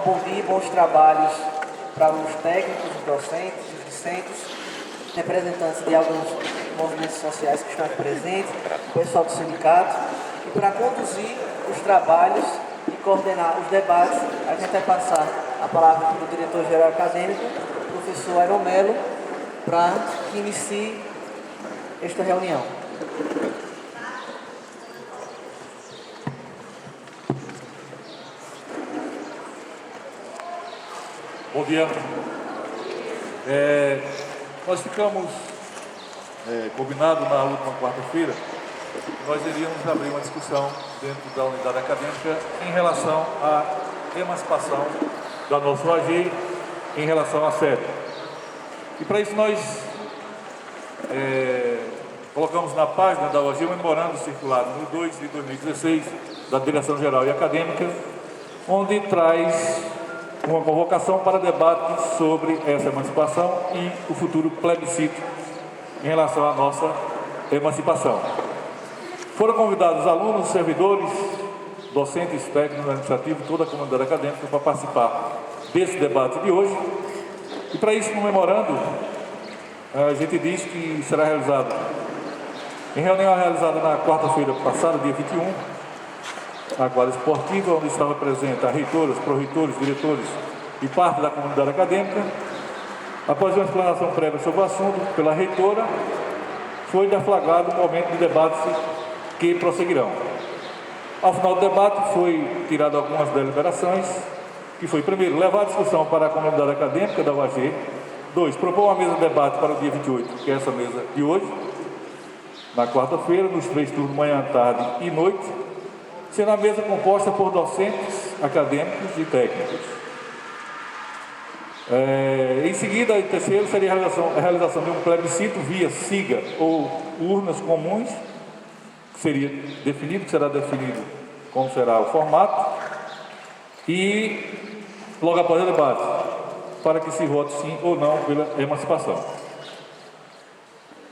bom dia e bons trabalhos para os técnicos, os docentes, os discentes, representantes de alguns movimentos sociais que estão aqui presentes, o pessoal do sindicato. E para conduzir os trabalhos e coordenar os debates, a gente vai passar a palavra para o diretor-geral acadêmico, o professor Aron Melo, para que inicie esta reunião. Bom dia. Nós ficamos combinado na última quarta-feira que nós iríamos abrir uma discussão dentro da unidade acadêmica em relação à emancipação da nossa OAG em relação à SEDE. E para isso nós colocamos na página da OAG um memorando circular número 2 de 2016 da Direção-Geral e Acadêmica, onde traz uma convocação para debate sobre essa emancipação e o futuro plebiscito em relação à nossa emancipação. Foram convidados alunos, servidores, docentes, técnicos, administrativos, toda a comunidade acadêmica para participar desse debate de hoje. E para isso, no memorando, a gente diz que será realizado em reunião realizada na quarta-feira passada, dia 21, na quadra esportiva, onde estava presente a reitoras, pró-reitores, diretores e parte da comunidade acadêmica. Após uma explanação prévia sobre o assunto pela reitora, foi deflagrado um momento de debate que prosseguirão. Ao final do debate, foi tirado algumas deliberações, que foi, primeiro, levar a discussão para a comunidade acadêmica da UAG. 2, propor uma mesa de debate para o dia 28, que é essa mesa de hoje, na quarta-feira, nos 3 turnos, manhã, tarde e noite, sendo a mesa composta por docentes, acadêmicos e técnicos. Em seguida, em terceiro, seria a realização de um plebiscito via SIGA ou urnas comuns, que será definido como será o formato, e logo após o debate, para que se vote sim ou não pela emancipação.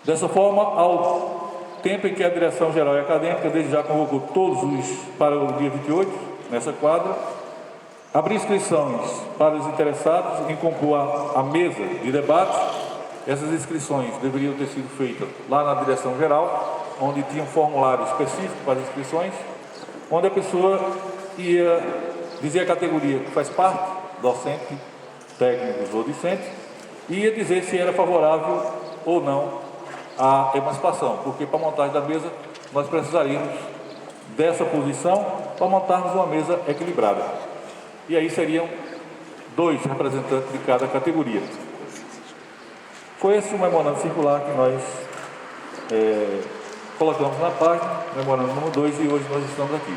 Dessa forma, ao tempo em que a Direção-Geral e Acadêmica desde já convocou todos para o dia 28, nessa quadra, abrir inscrições para os interessados em compor a mesa de debate. Essas inscrições deveriam ter sido feitas lá na Direção-Geral, onde tinha um formulário específico para as inscrições, onde a pessoa ia dizer a categoria que faz parte, docente, técnicos ou discentes, e ia dizer se era favorável ou não à emancipação, porque para a montagem da mesa nós precisaríamos dessa posição para montarmos uma mesa equilibrada. E aí seriam 2 representantes de cada categoria. Foi esse o memorando circular que nós colocamos na página, memorando número 2, e hoje nós estamos aqui.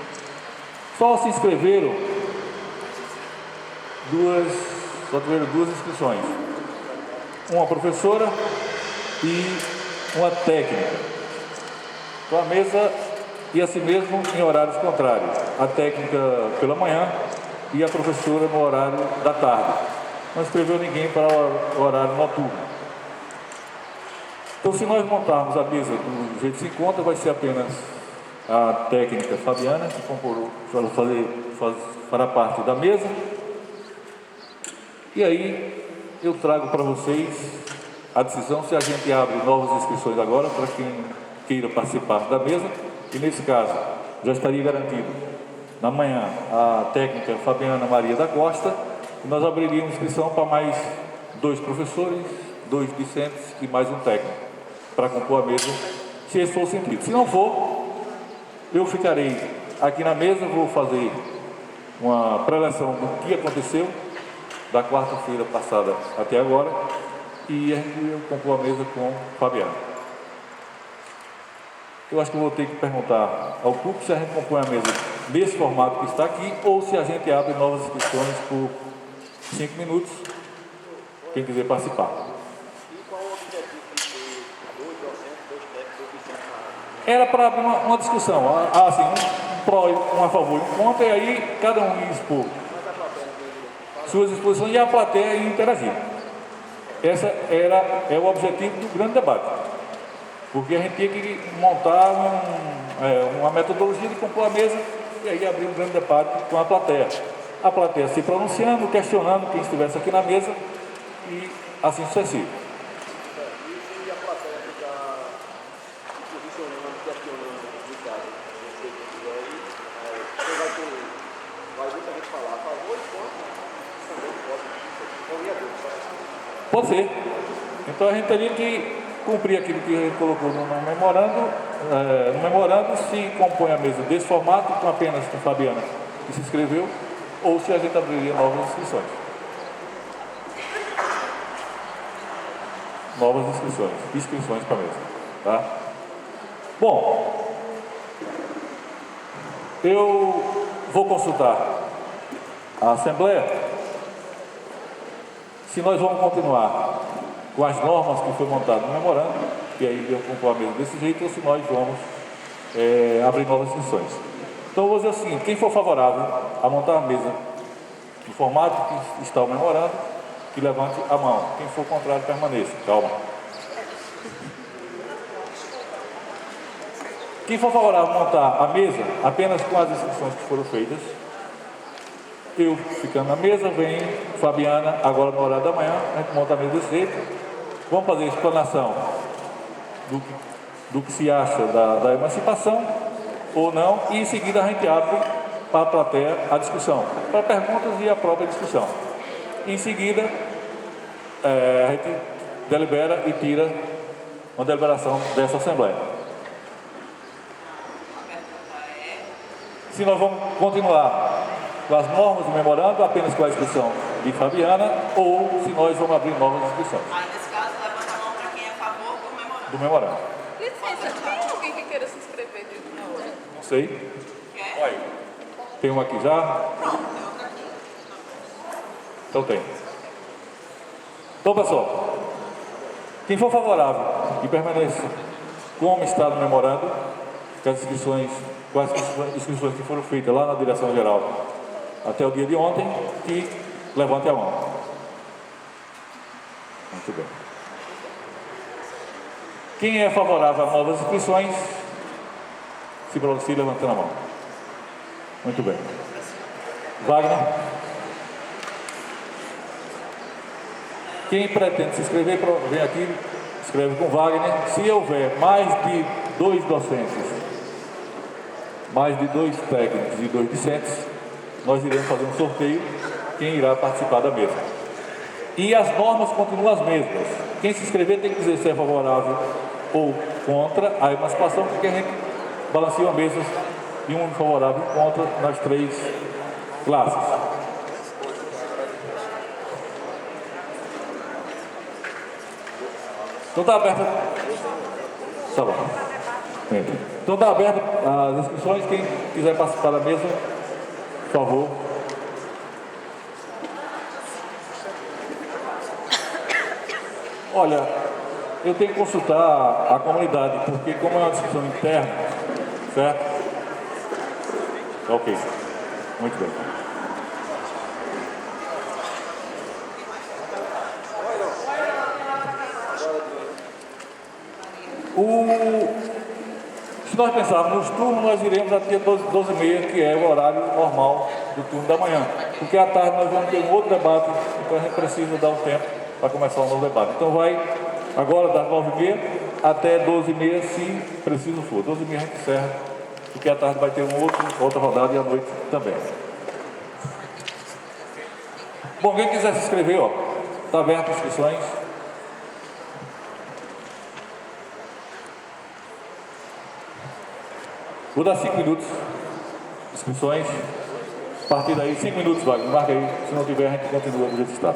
Só se inscreveram duas inscrições. Uma professora e uma técnica. Então a mesa ia assim mesmo em horários contrários. A técnica pela manhã e a professora no horário da tarde. Não escreveu ninguém para o horário noturno. Então, se nós montarmos a mesa do jeito que se encontra, vai ser apenas a técnica Fabiana, que fará parte da mesa. E aí, eu trago para vocês a decisão se a gente abre novas inscrições agora, para quem queira participar da mesa. E, nesse caso, já estaria garantido, na manhã, a técnica Fabiana Maria da Costa, e nós abriríamos inscrição para mais 2 professores, 2 discentes e mais um técnico, para compor a mesa, se esse for o sentido. Se não for, eu ficarei aqui na mesa, vou fazer uma preleção do que aconteceu da quarta-feira passada até agora, e eu compor a mesa com o Fabiano. Eu acho que eu vou ter que perguntar ao público se a gente compõe a mesa nesse formato que está aqui, ou se a gente abre novas inscrições por 5 minutos, quem quiser participar. E qual o objetivo de ter 2 docentes, 2 técnicos, 2 discentes? Era para abrir uma discussão, assim, um pró, um a favor e um contra, e aí cada um ia expor suas exposições e a plateia ia interagir. Esse é o objetivo do grande debate, porque a gente tinha que montar uma metodologia de compor a mesa e aí abrir um grande debate com a plateia. a plateia se pronunciando, questionando quem estivesse aqui na mesa e assim sucessivo. E a plateia ficar se posicionando, questionando, no caso, não sei quem quiser aí, você vai muita gente falar a favor e contra, também pode, qualquer dúvida. Pode ser. Então a gente teria que cumprir aquilo que a gente colocou no memorando. No memorando se compõe a mesa desse formato, com apenas com Fabiana que se inscreveu, ou se a gente abriria novas inscrições. Novas inscrições para a mesa. Tá? Bom, eu vou consultar a Assembleia se nós vamos continuar com as normas que foi montado no memorando, e aí eu compor a mesa desse jeito, ou se nós vamos abrir novas inscrições. Então eu vou dizer assim, quem for favorável a montar a mesa no formato que está o memorando, que levante a mão. Quem for contrário, permaneça. Calma. Quem for favorável a montar a mesa apenas com as inscrições que foram feitas, eu ficando na mesa, vem Fabiana, agora no horário da manhã, a gente monta a mesa desse jeito. Vamos fazer a explanação do que se acha da emancipação ou não, e em seguida a gente abre para a plateia a discussão, para perguntas e a própria discussão. Em seguida, a gente delibera e tira uma deliberação dessa Assembleia. Se nós vamos continuar com as normas do memorando, apenas com a inscrição de Fabiana, ou se nós vamos abrir novas inscrições. Aí, nesse caso, levanta a mão para quem é a favor do memorando. Do memorando. Licença, tem alguém que queira se inscrever na hora? Não sei. Quer? Olha, tem uma aqui já? Pronto, tem outra aqui. Então tem. Então, pessoal, quem for favorável e permaneça como está no memorando, com as inscrições que foram feitas lá na direção geral até o dia de ontem, que levante a mão. Muito bem. Quem é favorável a novas inscrições, se pronuncie levantando a mão. Muito bem. Wagner? Quem pretende se inscrever, vem aqui, escreve com Wagner. Se houver mais de 2 docentes, mais de 2 técnicos e 2 discentes, nós iremos fazer um sorteio, quem irá participar da mesa. E as normas continuam as mesmas. Quem se inscrever tem que dizer se é favorável ou contra a emancipação, porque a gente balanceia mesas de um favorável e contra nas 3 classes. Então está aberta. Tá bom. Então está aberta as inscrições. Quem quiser participar da mesa, por favor. Olha, eu tenho que consultar a comunidade, porque como é uma discussão interna, certo? Ok. Muito bem. Se nós pensarmos nos turnos, nós iremos até 12h30, que é o horário normal do turno da manhã. Porque à tarde nós vamos ter um outro debate, então a gente precisa dar um tempo para começar um novo debate. Então vai agora das 9h30 até 12h30, se preciso for. 12h30 a gente encerra, porque à tarde vai ter outra rodada e à noite também. Bom, quem quiser se inscrever, ó, está aberto as inscrições. Vou dar 5 minutos, inscrições. A partir daí, 5 minutos, Wagner. Marca aí. Se não tiver, a gente continua do jeito que está.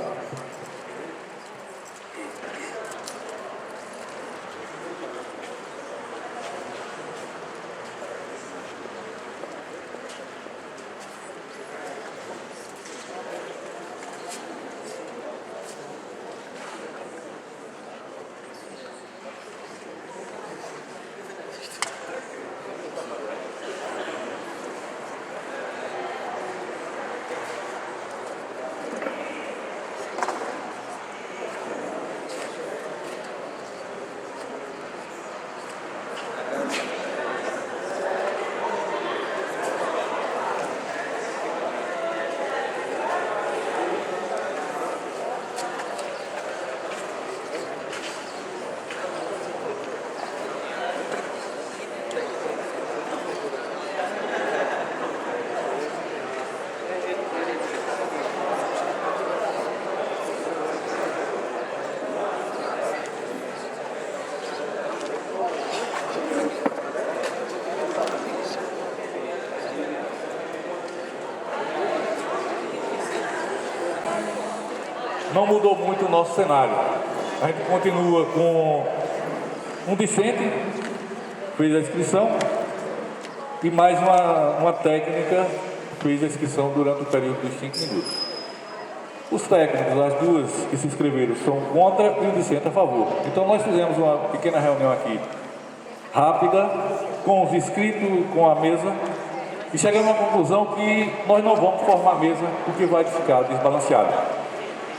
não mudou muito o nosso cenário. A gente continua com um discente, fez a inscrição, e mais uma técnica fez a inscrição durante o período dos 5 minutos. Os técnicos, as duas que se inscreveram, são contra e o discente a favor. Então nós fizemos uma pequena reunião aqui, rápida, com os inscritos, com a mesa, e chegamos à conclusão que nós não vamos formar a mesa, porque vai ficar desbalanceado.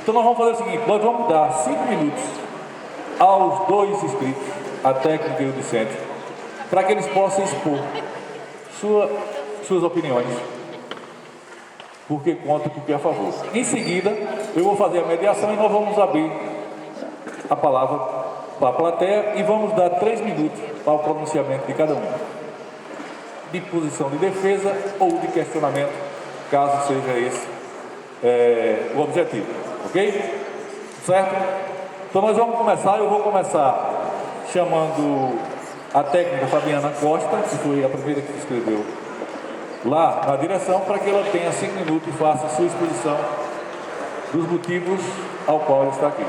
Então nós vamos fazer o seguinte, nós vamos dar 5 minutos aos dois inscritos, a técnica e o discente, para que eles possam expor suas opiniões, porque contra e porque a favor. Em seguida, eu vou fazer a mediação e nós vamos abrir a palavra para a plateia e vamos dar 3 minutos para o pronunciamento de cada um, de posição de defesa ou de questionamento, caso seja esse o objetivo, ok? Certo? Então nós vamos começar, eu vou começar chamando a técnica Fabiana Costa, que foi a primeira que se inscreveu lá na direção, para que ela tenha 5 minutos e faça a sua exposição dos motivos ao qual ela está aqui.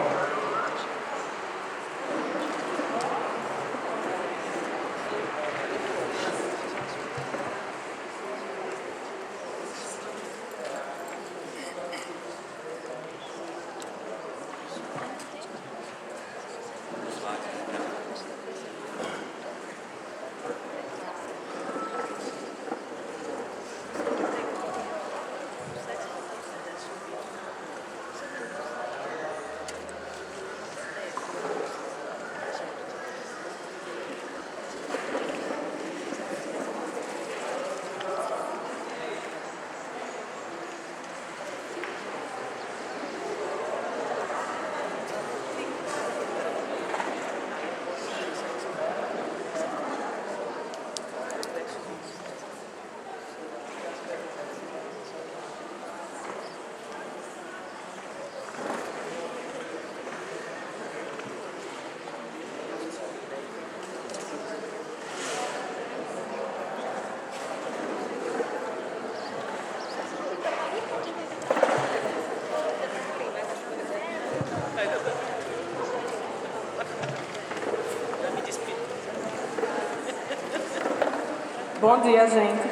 Bom dia, gente.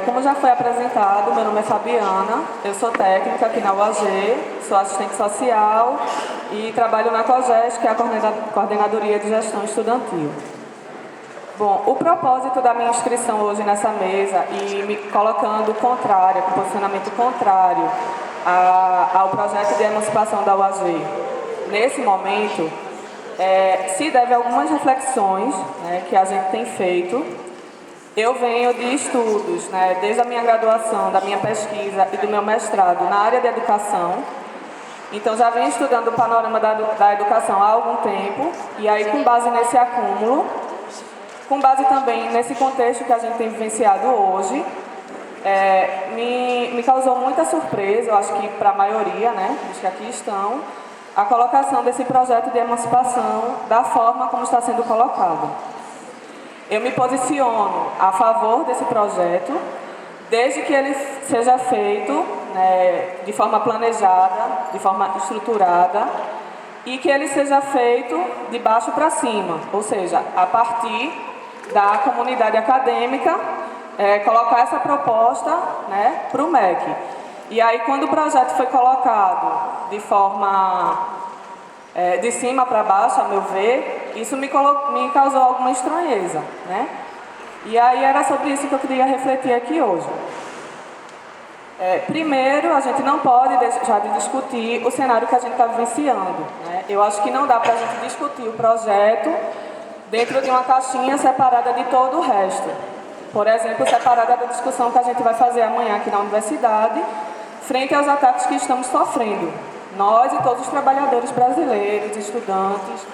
Como já foi apresentado, meu nome é Fabiana, eu sou técnica aqui na UAG, sou assistente social e trabalho na COGES, que é a Coordenadoria de Gestão Estudantil. Bom, o propósito da minha inscrição hoje nessa mesa e me colocando contrária, com posicionamento contrário ao projeto de emancipação da UAG, nesse momento, se deve a algumas reflexões, né, que a gente tem feito. Eu venho de estudos, né, desde a minha graduação, da minha pesquisa e do meu mestrado na área de educação. Então, já venho estudando o panorama da educação há algum tempo, e aí, com base nesse acúmulo, com base também nesse contexto que a gente tem vivenciado hoje, me causou muita surpresa, eu acho que para a maioria, né, dos que aqui estão, a colocação desse projeto de emancipação da forma como está sendo colocado. Eu me posiciono a favor desse projeto, desde que ele seja feito, né, de forma planejada, de forma estruturada, e que ele seja feito de baixo para cima, ou seja, a partir da comunidade acadêmica, colocar essa proposta, né, para o MEC. E aí, quando o projeto foi colocado de forma de cima para baixo, a meu ver, isso me causou alguma estranheza, né? E aí era sobre isso que eu queria refletir aqui hoje. Primeiro, a gente não pode deixar de discutir o cenário que a gente está vivenciando, né? Eu acho que não dá para a gente discutir o projeto dentro de uma caixinha separada de todo o resto. Por exemplo, separada da discussão que a gente vai fazer amanhã aqui na universidade, frente aos ataques que estamos sofrendo. Nós e todos os trabalhadores brasileiros, estudantes,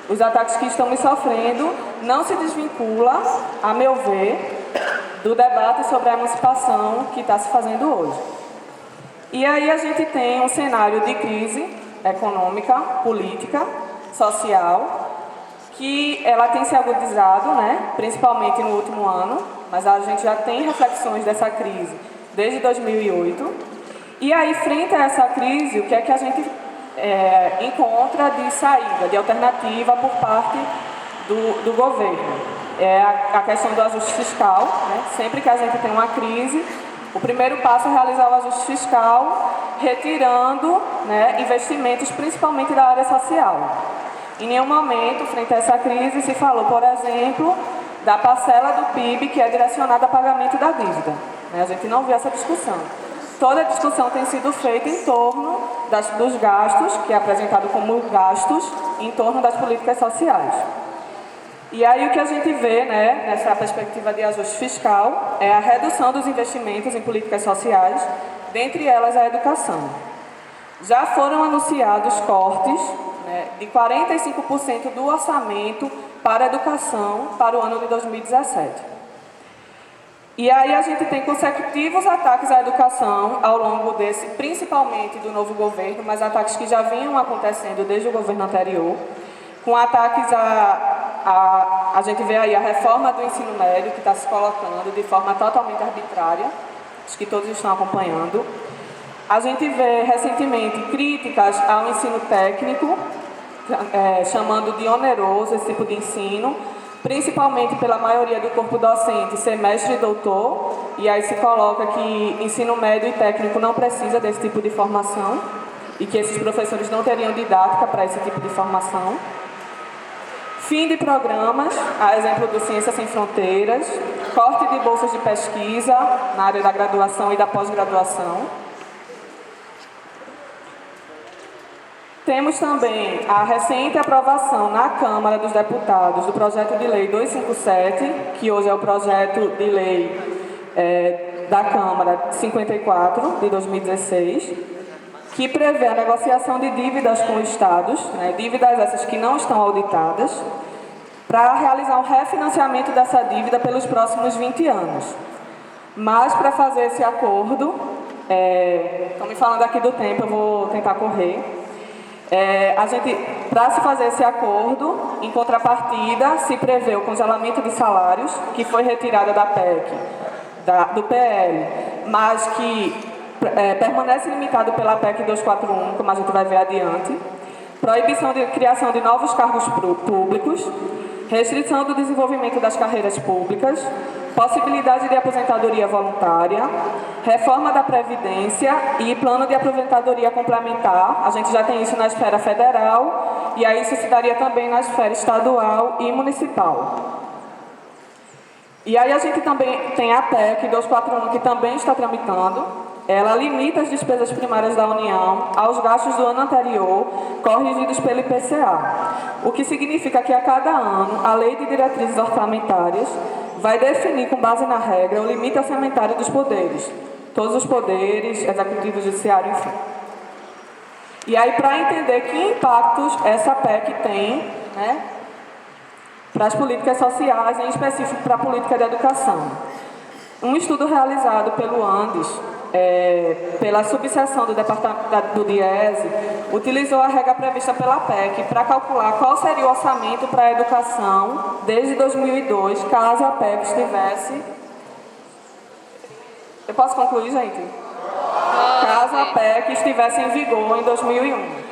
os ataques que estamos sofrendo não se desvincula, a meu ver, do debate sobre a emancipação que está se fazendo hoje. E aí a gente tem um cenário de crise econômica, política, social, que ela tem se agudizado, né, principalmente no último ano, mas a gente já tem reflexões dessa crise desde 2008. E aí, frente a essa crise, o que é que a gente encontra de saída, de alternativa por parte do governo? É a questão do ajuste fiscal, né? Sempre que a gente tem uma crise, o primeiro passo é realizar o ajuste fiscal, retirando, né, investimentos, principalmente da área social. Em nenhum momento, frente a essa crise, se falou, por exemplo, da parcela do PIB que é direcionada a pagamento da dívida, né? A gente não viu essa discussão. Toda a discussão tem sido feita em torno dos gastos, que é apresentado como gastos, em torno das políticas sociais. E aí o que a gente vê, né, nessa perspectiva de ajuste fiscal é a redução dos investimentos em políticas sociais, dentre elas a educação. Já foram anunciados cortes, né, de 45% do orçamento para a educação para o ano de 2017. E aí a gente tem consecutivos ataques à educação ao longo desse, principalmente do novo governo, mas ataques que já vinham acontecendo desde o governo anterior, com ataques a gente vê aí a reforma do ensino médio, que está se colocando de forma totalmente arbitrária, acho que todos estão acompanhando. A gente vê recentemente críticas ao ensino técnico, chamando de oneroso esse tipo de ensino, principalmente pela maioria do corpo docente ser mestre e doutor, e aí se coloca que ensino médio e técnico não precisa desse tipo de formação, e que esses professores não teriam didática para esse tipo de formação. Fim de programas, a exemplo do Ciências Sem Fronteiras, corte de bolsas de pesquisa na área da graduação e da pós-graduação. Temos também a recente aprovação na Câmara dos Deputados do projeto de lei 257, que hoje é o projeto de lei da Câmara 54, de 2016, que prevê a negociação de dívidas com estados, né, dívidas essas que não estão auditadas, para realizar um refinanciamento dessa dívida pelos próximos 20 anos. Mas, para fazer esse acordo, estão me falando aqui do tempo, eu vou tentar correr. Para se fazer esse acordo, em contrapartida, se prevê o congelamento de salários, que foi retirada da PEC, do PL, mas que permanece limitado pela PEC 241, como a gente vai ver adiante, proibição de criação de novos cargos públicos, restrição do desenvolvimento das carreiras públicas, possibilidade de aposentadoria voluntária, reforma da Previdência e plano de aposentadoria complementar. A gente já tem isso na esfera federal e aí isso se daria também na esfera estadual e municipal. E aí a gente também tem a PEC 241, que também está tramitando. Ela limita as despesas primárias da União aos gastos do ano anterior, corrigidos pelo IPCA. O que significa que a cada ano, a Lei de Diretrizes Orçamentárias vai definir, com base na regra, o limite orçamentário dos poderes. Todos os poderes, executivo, judiciário, enfim. E aí, para entender que impactos essa PEC tem, né, para as políticas sociais, em específico para a política de educação. Um estudo realizado pelo Andes, pela subseção do departamento do DIESE, utilizou a regra prevista pela PEC para calcular qual seria o orçamento para a educação desde 2002, caso a PEC estivesse... Eu posso concluir, gente? Caso a PEC estivesse em vigor em 2001.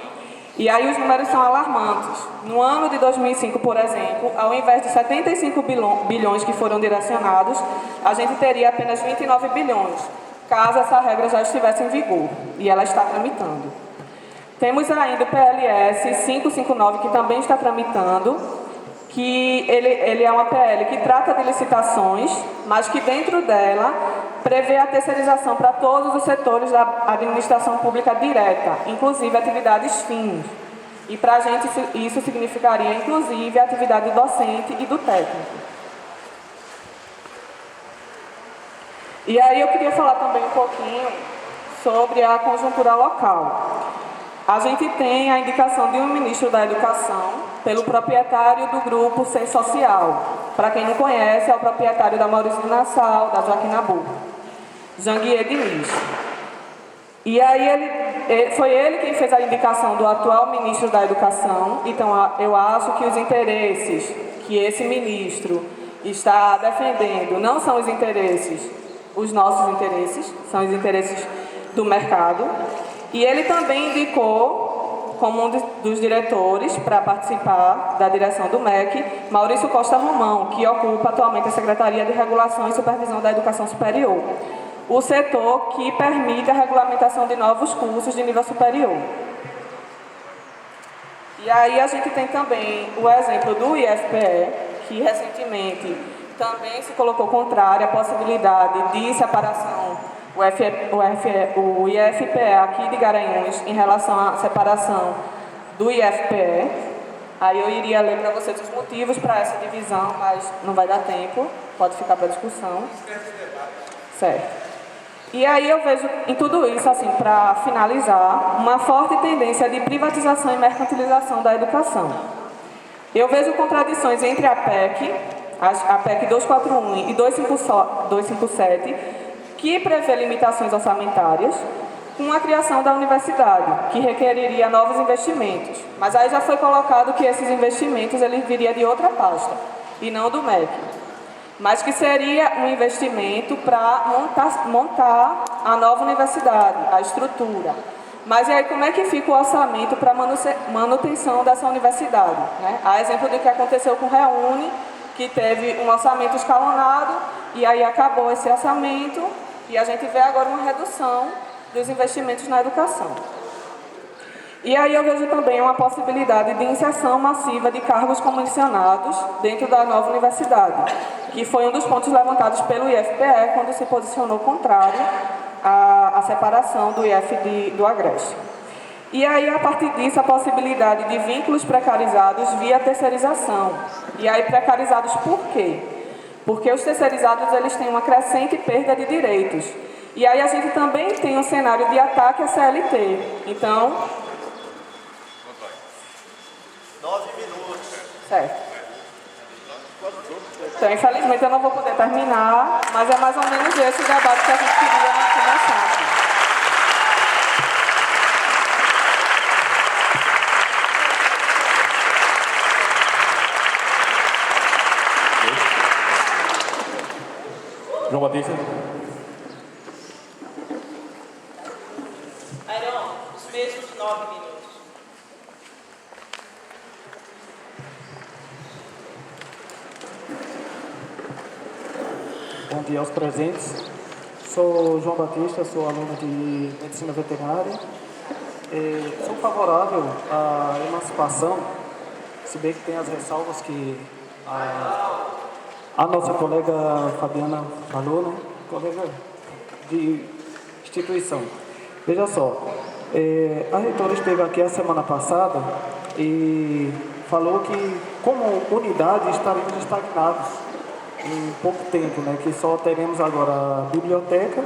E aí os números são alarmantes. No ano de 2005, por exemplo, ao invés de 75 bilhões que foram direcionados, a gente teria apenas 29 bilhões, caso essa regra já estivesse em vigor, e ela está tramitando. Temos ainda o PLS 559, que também está tramitando, que ele é uma PL que trata de licitações, mas que dentro dela prevê a terceirização para todos os setores da administração pública direta, inclusive atividades fins. E para a gente isso significaria, inclusive, a atividade docente e do técnico. E aí eu queria falar também um pouquinho sobre a conjuntura local. A gente tem a indicação de um ministro da Educação pelo proprietário do grupo Ser Social. Para quem não conhece, é o proprietário da Maurício de Nassau, da Joaquim Nabuco, Janguier Diniz. E aí foi ele quem fez a indicação do atual ministro da Educação. Então eu acho que os interesses que esse ministro está defendendo não são os nossos interesses, são os interesses do mercado. E ele também indicou como um dos diretores para participar da direção do MEC, Maurício Costa Romão, que ocupa atualmente a Secretaria de Regulação e Supervisão da Educação Superior, o setor que permite a regulamentação de novos cursos de nível superior. E aí a gente tem também o exemplo do IFPE, que recentemente também se colocou contrário à possibilidade de separação, o IFPE aqui de Garanhuns, em relação à separação do IFPE. Aí eu iria ler para vocês os motivos para essa divisão, mas não vai dar tempo, pode ficar para discussão. Certo. E aí eu vejo em tudo isso, assim, para finalizar, uma forte tendência de privatização e mercantilização da educação. Eu vejo contradições entre a PEC 241 e 257, que prevê limitações orçamentárias, com a criação da universidade, que requeriria novos investimentos. Mas aí já foi colocado que esses investimentos eles viriam de outra pasta, e não do MEC. Mas que seria um investimento para montar a nova universidade, a estrutura. Mas e aí como é que fica o orçamento para manutenção dessa universidade? Né? A exemplo do que aconteceu com o Reúne, que teve um orçamento escalonado, e aí acabou esse orçamento, e a gente vê agora uma redução dos investimentos na educação. E aí eu vejo também uma possibilidade de inserção massiva de cargos comissionados dentro da nova universidade, que foi um dos pontos levantados pelo IFPE quando se posicionou contrário à separação do IF do Agreste. E aí, a partir disso, a possibilidade de vínculos precarizados via terceirização. E aí, precarizados por quê? Porque os terceirizados eles têm uma crescente perda de direitos. E aí, a gente também tem um cenário de ataque à CLT. Então... 9 minutos. Certo. Então, infelizmente, eu não vou poder terminar, mas é mais ou menos esse o debate que a gente queria começar aqui. João Batista. Airão, os mesmos 9 minutos. Bom dia aos presentes. Sou João Batista, sou aluno de Medicina Veterinária. Sou favorável à emancipação, se bem que tem as ressalvas que a nossa colega Fabiana falou, né? Colega de instituição. Veja só, a reitora esteve aqui a semana passada e falou que, como unidade, estaremos estagnados em pouco tempo, né? Que só teremos agora a biblioteca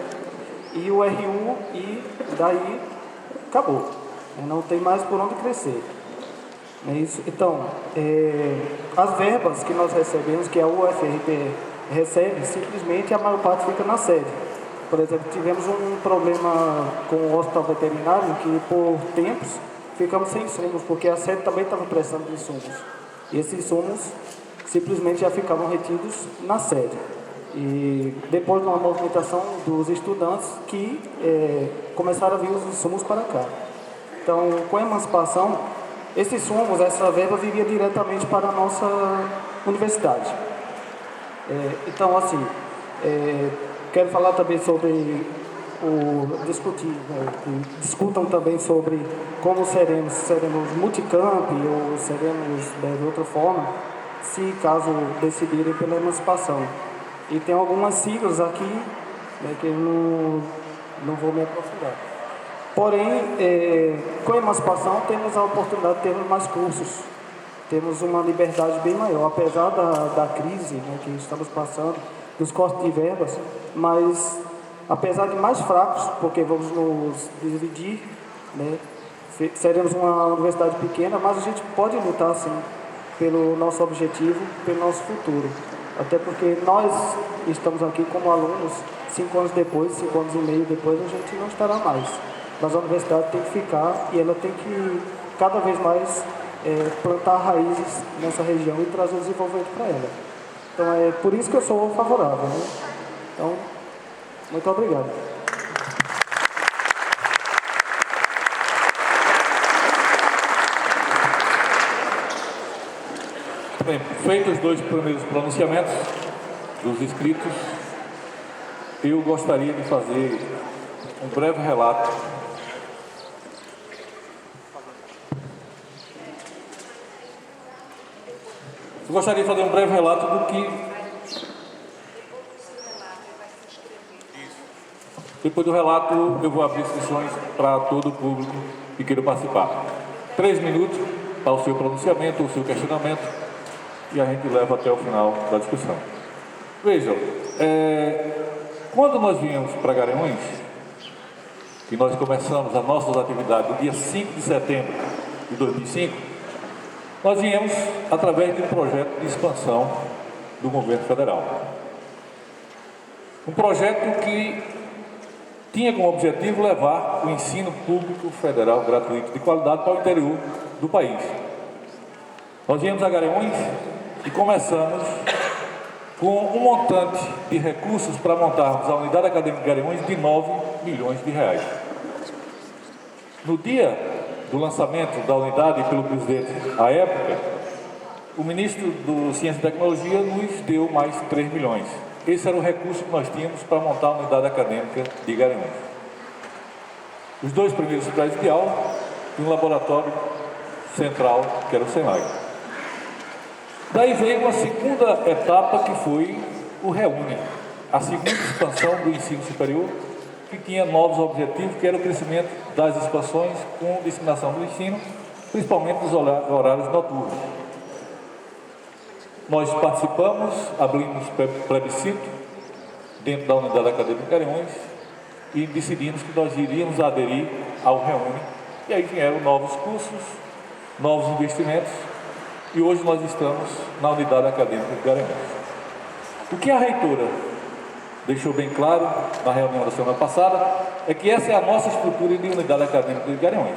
e o RU e daí acabou. Não tem mais por onde crescer. É isso. Então, as verbas que nós recebemos, que a UFRPE recebe, simplesmente a maior parte fica na sede. Por exemplo, tivemos um problema com o hospital veterinário que por tempos ficamos sem insumos, porque a sede também estava precisando de insumos. E esses insumos simplesmente já ficavam retidos na sede. E depois de uma movimentação dos estudantes que começaram a vir os insumos para cá. Então, com a emancipação, esses insumos, essa verba viria diretamente para a nossa universidade. Então, assim, quero falar também sobre discutam também sobre como seremos multicamp ou seremos de outra forma, se caso decidirem pela emancipação. E tem algumas siglas aqui, né, que eu não vou me aprofundar. Porém, com a emancipação temos a oportunidade de termos mais cursos, temos uma liberdade bem maior, apesar da crise, né, que estamos passando, dos cortes de verbas, mas apesar de mais fracos, porque vamos nos dividir, né, seremos uma universidade pequena, mas a gente pode lutar sim pelo nosso objetivo, pelo nosso futuro. Até porque nós estamos aqui como alunos, 5 anos depois, 5 anos e meio depois, a gente não estará mais. Mas a universidade tem que ficar e ela tem que cada vez mais plantar raízes nessa região e trazer desenvolvimento para ela. Então é por isso que eu sou favorável, né? Então, muito obrigado. Bem, feitos os dois primeiros pronunciamentos dos inscritos, eu gostaria de fazer um breve relato do que... Depois do relato, eu vou abrir inscrições para todo o público que queira participar. 3 minutos para o seu pronunciamento, o seu questionamento, e a gente leva até o final da discussão. Vejam, quando nós viemos para Garanhuns, e nós começamos as nossas atividades no dia 5 de setembro de 2005, nós viemos através de um projeto de expansão do governo federal. Um projeto que tinha como objetivo levar o ensino público federal gratuito de qualidade para o interior do país. Nós viemos a Garanhuns e começamos com um montante de recursos para montarmos a unidade acadêmica de Garanhuns de 9 milhões de reais. No dia do lançamento da unidade pelo presidente à época, o ministro do Ciência e Tecnologia nos deu mais 3 milhões. Esse era o recurso que nós tínhamos para montar a unidade acadêmica de Garanhuns. Os 2 primeiros prédios de aula e um laboratório central, que era o Senai. Daí veio uma segunda etapa, que foi o Reúne, a segunda expansão do ensino superior, que tinha novos objetivos, que era o crescimento das expansões com disseminação do ensino, principalmente dos horários noturnos. Nós participamos, abrimos plebiscito dentro da unidade acadêmica de Garanhuns e decidimos que nós iríamos aderir ao Reúne. E aí vieram novos cursos, novos investimentos, e hoje nós estamos na unidade acadêmica de Garanhuns. O que a reitora deixou bem claro na reunião da semana passada é que essa é a nossa estrutura de unidade acadêmica de Garanhuns.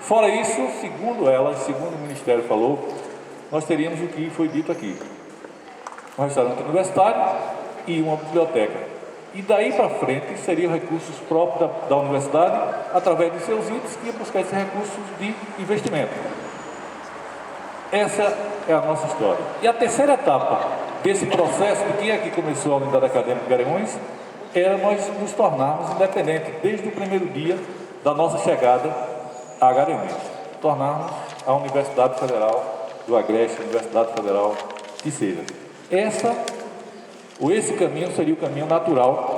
Fora isso, segundo ela, segundo o Ministério falou, nós teríamos o que foi dito aqui: um restaurante universitário e uma biblioteca. E daí para frente seriam recursos próprios da universidade, através de seus índices, que ia buscar esses recursos de investimento. Essa é a nossa história. E a terceira etapa desse processo, de quem é que começou a unidade acadêmica de Garanhuns, era nós nos tornarmos independentes, desde o primeiro dia da nossa chegada a Garanhuns. Tornarmos a Universidade Federal do Agreste, Universidade Federal que seja. Esse caminho seria o caminho natural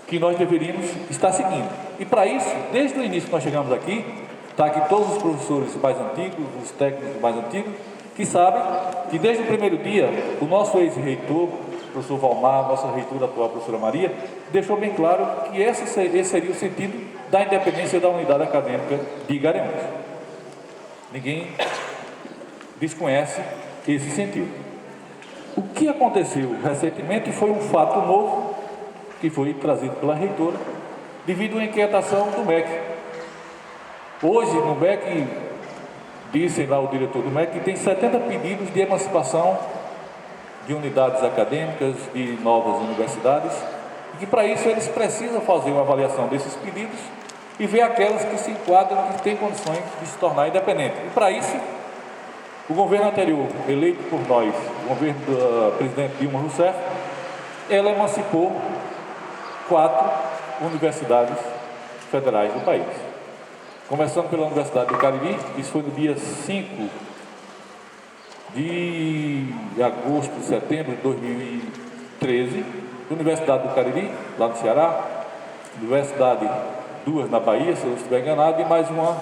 que nós deveríamos estar seguindo. E para isso, desde o início que nós chegamos aqui, está aqui todos os professores mais antigos, os técnicos mais antigos, que sabem que desde o primeiro dia, o nosso ex-reitor, o professor Valmar, nossa reitora atual, a professora Maria, deixou bem claro que esse seria o sentido da independência da unidade acadêmica de Garanhuns. Ninguém desconhece esse sentido. O que aconteceu recentemente foi um fato novo que foi trazido pela reitora devido à inquietação do MEC. Hoje no MEC, disse lá o diretor do MEC, que tem 70 pedidos de emancipação de unidades acadêmicas, de novas universidades, e que para isso eles precisam fazer uma avaliação desses pedidos e ver aquelas que se enquadram, que têm condições de se tornar independentes. E para isso, o governo anterior, eleito por nós, o governo da presidente Dilma Rousseff, ela emancipou 4 universidades federais do país. Começando pela Universidade do Cariri, isso foi no dia 5 de agosto, setembro de 2013, Universidade do Cariri, lá no Ceará, Universidade 2 na Bahia, se eu não estiver enganado, e mais uma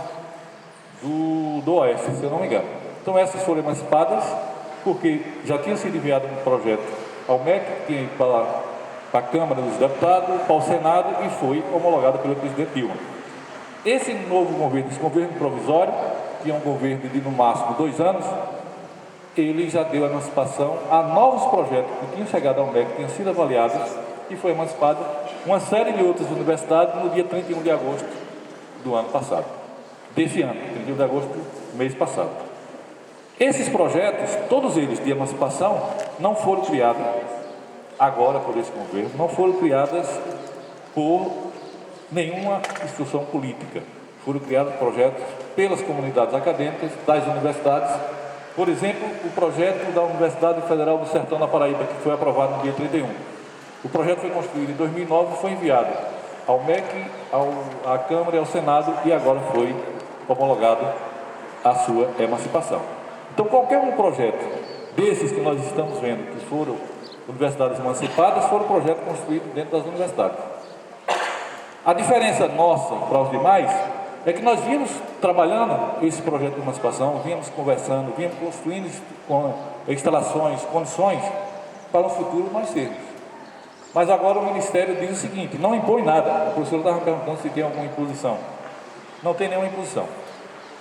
do Oeste, se eu não me engano. Então essas foram emancipadas porque já tinha sido enviado um projeto ao MEC, que ia para a Câmara dos Deputados, para o Senado, e foi homologado pelo presidente Dilma. Esse novo governo, esse governo provisório, que é um governo de no máximo 2 anos, ele já deu emancipação a novos projetos que tinham chegado ao MEC, tinham sido avaliados, e foi emancipada uma série de outras universidades no dia 31 de agosto do ano passado. Desse ano, 31 de agosto do mês passado. Esses projetos, todos eles de emancipação, não foram criados agora por esse governo, não foram criados por nenhuma instrução política. Foram criados projetos pelas comunidades acadêmicas das universidades Por exemplo, o projeto da Universidade Federal do Sertão da Paraíba, que foi aprovado no dia 31. O projeto foi construído em 2009 e foi enviado ao MEC, à Câmara e ao Senado e agora foi homologado a sua emancipação. Então, qualquer um projeto desses que nós estamos vendo, que foram universidades emancipadas, foram projetos construídos dentro das universidades. A diferença nossa para os demais é que nós vínhamos trabalhando esse projeto de emancipação, vínhamos conversando, vínhamos construindo com instalações, condições para o futuro nós sermos. Mas agora o Ministério diz o seguinte: não impõe nada. O professor estava me perguntando se tem alguma imposição. Não tem nenhuma imposição.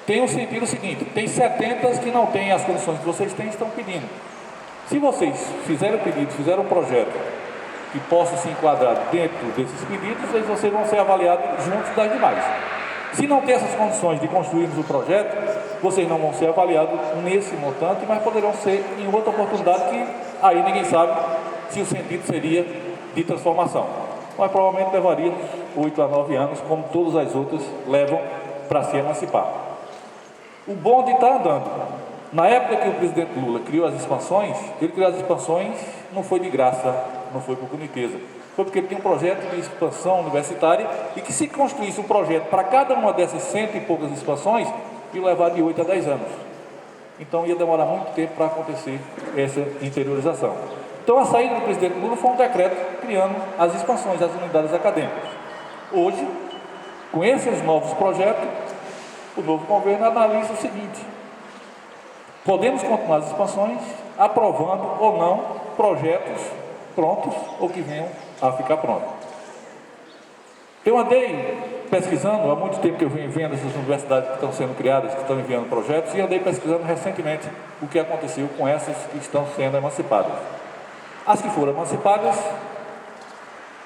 Tem o sentido seguinte: tem 70 que não têm as condições que vocês têm e estão pedindo. Se vocês fizerem o pedido, fizeram um projeto que possa se enquadrar dentro desses pedidos, aí vocês vão ser avaliados juntos das demais. Se não tem essas condições de construirmos o projeto, vocês não vão ser avaliados nesse montante, mas poderão ser em outra oportunidade que aí ninguém sabe se o sentido seria de transformação. Mas provavelmente levaríamos 8 a 9 anos, como todas as outras levam para se emancipar. O bonde está andando. Na época que o presidente Lula criou as expansões, ele criou as expansões, não foi de graça, não foi por boniteza. Foi porque ele tinha um projeto de expansão universitária e que se construísse um projeto para cada uma dessas 100 e poucas expansões, ia levar de 8 a 10 anos. Então ia demorar muito tempo para acontecer essa interiorização. Então a saída do presidente Lula foi um decreto criando as expansões, as unidades acadêmicas. Hoje, com esses novos projetos, o novo governo analisa o seguinte: podemos continuar as expansões aprovando ou não projetos prontos ou que venham a ficar prontos. Eu andei pesquisando, há muito tempo que eu venho vendo essas universidades que estão sendo criadas, que estão enviando projetos, e andei pesquisando recentemente o que aconteceu com essas que estão sendo emancipadas. As que foram emancipadas,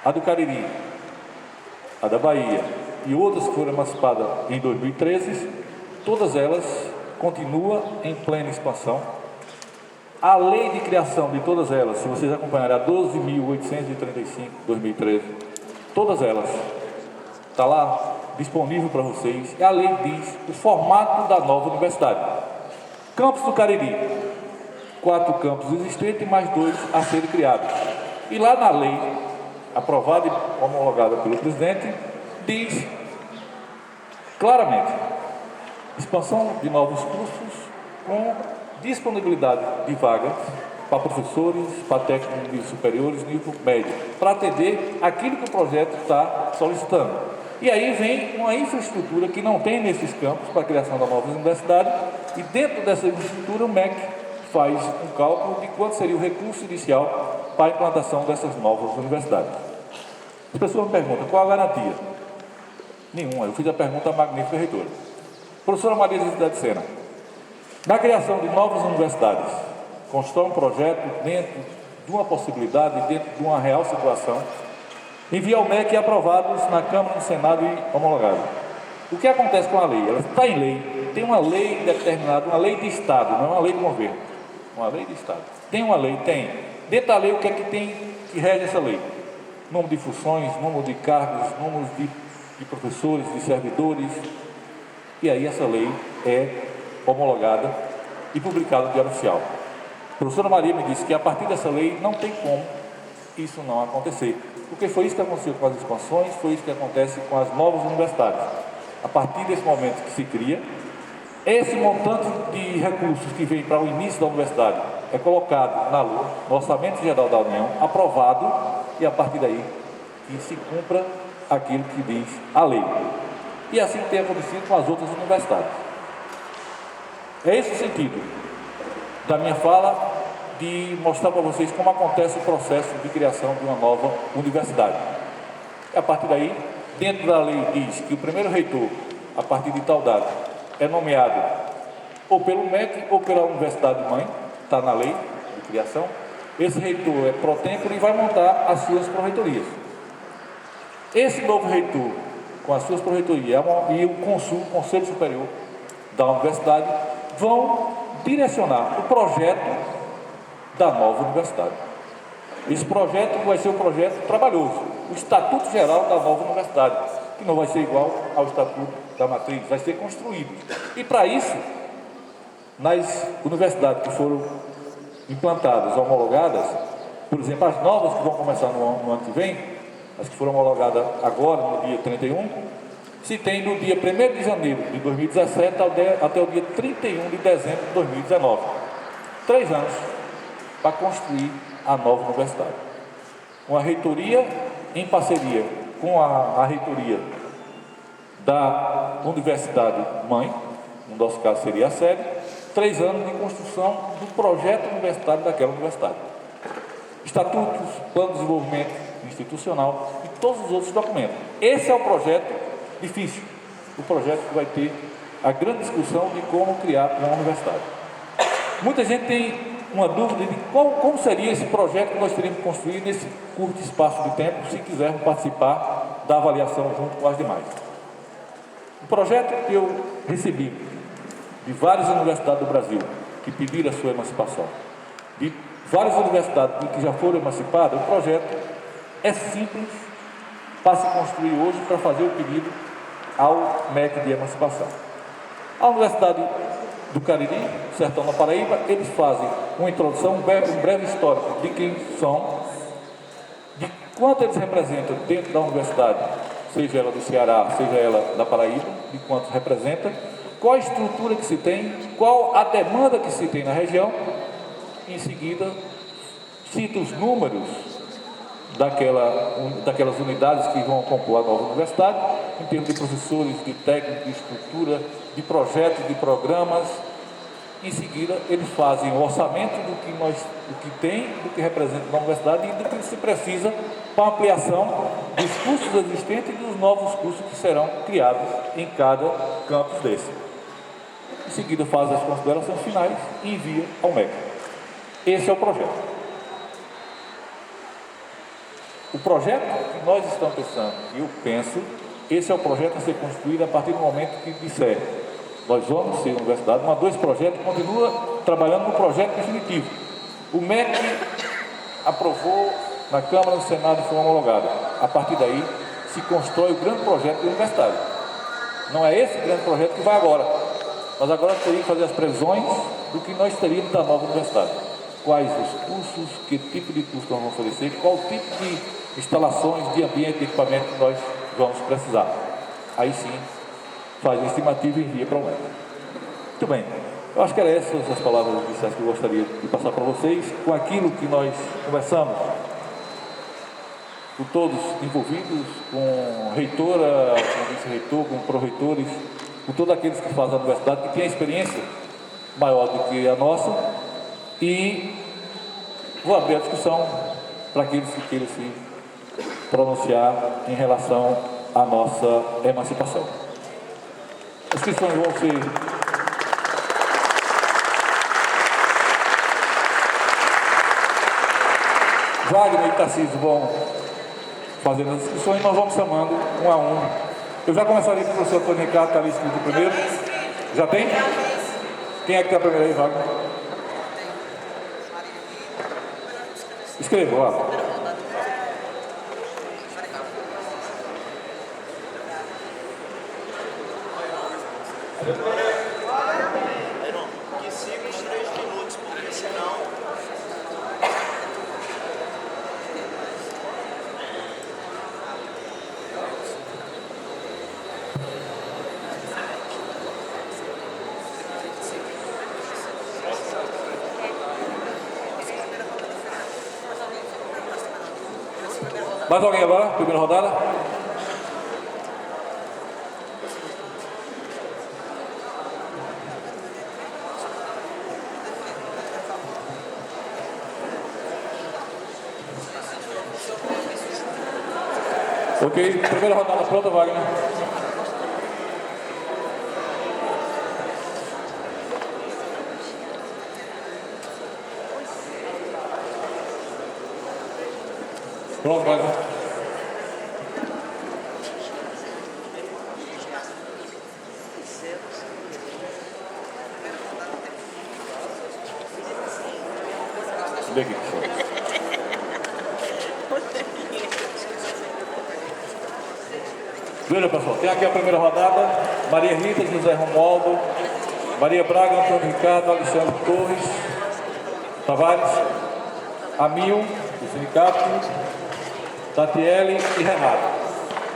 a do Cariri, a da Bahia e outras que foram emancipadas em 2013, todas elas continuam em plena expansão. A lei de criação de todas elas, se vocês acompanharem, a 12.835, 2013, todas elas, está lá disponível para vocês, e a lei diz o formato da nova universidade. Campus do Cariri, 4 campos existentes, mais 2 a serem criados. E lá na lei, aprovada e homologada pelo presidente, diz claramente: expansão de novos cursos com disponibilidade de vagas para professores, para técnicos de superiores, nível médio, para atender aquilo que o projeto está solicitando. E aí vem uma infraestrutura que não tem nesses campos para a criação da nova universidade, e dentro dessa infraestrutura o MEC faz um cálculo de quanto seria o recurso inicial para a implantação dessas novas universidades. As pessoas me perguntam: qual a garantia? Nenhuma. Eu fiz a pergunta à magnífica reitora. Professora Maria José de Sena, na criação de novas universidades, constrói um projeto dentro de uma possibilidade, dentro de uma real situação, envia ao MEC e aprovados na Câmara, no Senado e homologado. O que acontece com a lei? Ela está em lei, tem uma lei determinada, uma lei de Estado, não é uma lei do governo, uma lei de Estado. Tem uma lei? Tem. Dentro da lei, o que é que tem que rege essa lei? Número de funções, número de cargos, número de professores, de servidores, e aí essa lei é homologada e publicada no Diário Oficial. A professora Maria me disse que a partir dessa lei não tem como isso não acontecer, porque foi isso que aconteceu com as expansões, foi isso que acontece com as novas universidades. A partir desse momento que se cria, esse montante de recursos que vem para o início da universidade é colocado no Orçamento Geral da União, aprovado, e a partir daí que se cumpra aquilo que diz a lei. E assim tem acontecido com as outras universidades. É esse o sentido da minha fala, de mostrar para vocês como acontece o processo de criação de uma nova universidade. E a partir daí, dentro da lei diz que o primeiro reitor, a partir de tal data, é nomeado ou pelo MEC ou pela universidade mãe, está na lei de criação. Esse reitor é pro tempore e vai montar as suas pró-reitorias. Esse novo reitor, com as suas pró-reitorias e o Conselho Superior da Universidade, vão direcionar o projeto da nova universidade. Esse projeto vai ser um projeto trabalhoso, o Estatuto Geral da nova universidade, que não vai ser igual ao Estatuto da Matriz, vai ser construído. E para isso, nas universidades que foram implantadas, homologadas, por exemplo, as novas que vão começar no ano que vem, as que foram homologadas agora, no dia 31, se tem do dia 1º de janeiro de 2017 até o dia 31 de dezembro de 2019. 3 anos para construir a nova universidade. Uma reitoria em parceria com a reitoria da universidade mãe, no nosso caso seria a sede, 3 anos de construção do projeto universitário daquela universidade. Estatutos, plano de desenvolvimento institucional e todos os outros documentos. Esse é o projeto difícil, o projeto que vai ter a grande discussão de como criar uma universidade. Muita gente tem uma dúvida de como seria esse projeto que nós teríamos que construir nesse curto espaço de tempo, se quisermos participar da avaliação junto com as demais. O projeto que eu recebi de várias universidades do Brasil que pediram a sua emancipação, de várias universidades que já foram emancipadas, o projeto é simples para se construir hoje para fazer o pedido ao MEC de emancipação. A Universidade do Cariri, Sertão da Paraíba, eles fazem uma introdução, um breve histórico de quem são, de quanto eles representam dentro da universidade, seja ela do Ceará, seja ela da Paraíba, de quanto representa, qual a estrutura que se tem, qual a demanda que se tem na região. Em seguida, cita os números daquelas unidades que vão compor a nova universidade, em termos de professores, de técnicos, de estrutura, de projetos, de programas. Em seguida, eles fazem o orçamento do que tem, do que representa na universidade e do que se precisa para a ampliação dos cursos existentes e dos novos cursos que serão criados em cada campus desse. Em seguida, faz as considerações finais e envia ao MEC. Esse é o projeto. O projeto que nós estamos pensando, e eu penso, esse é o projeto a ser construído a partir do momento que disser nós vamos ser universidade, mas 2 projetos continua trabalhando no projeto definitivo. O MEC aprovou na Câmara, no Senado e foi homologado. A partir daí se constrói o grande projeto da universidade. Não é esse grande projeto que vai agora. Nós agora teríamos que fazer as previsões do que nós teríamos da nova universidade. Quais os cursos, que tipo de curso nós vamos oferecer, qual tipo de instalações, de ambiente, de equipamento que nós vamos precisar. Aí sim, faz a estimativa e envia para o MEC. Muito bem. Eu acho que eram essas as palavras iniciais que eu gostaria de passar para vocês, com aquilo que nós conversamos, com todos envolvidos, com reitora, com vice-reitor, com pró-reitores, com todos aqueles que fazem a universidade, que têm a experiência maior do que a nossa, e vou abrir a discussão para aqueles que queiram se pronunciar em relação à nossa emancipação. As inscrições vão ser Wagner e Tarcísio vão fazendo as inscrições e nós vamos chamando um a um. Eu já começaria com o professor Antônio Ricardo, está ali inscrito primeiro. Já tem? Quem é que está primeiro aí, Wagner? Escreva lá. Que siga os 3 minutos, porque senão. Mais alguém agora? Primeira rodada? Ok, primeira rodada pronta, Wagner. Pronto, Wagner. Vê aqui, pessoal. Veja, pessoal, tem aqui a primeira rodada: Maria Rita, José Romualdo, Maria Braga, Antônio Ricardo, Alexandre Torres, Tavares, Amil, do sindicato, Tatiele e Renato.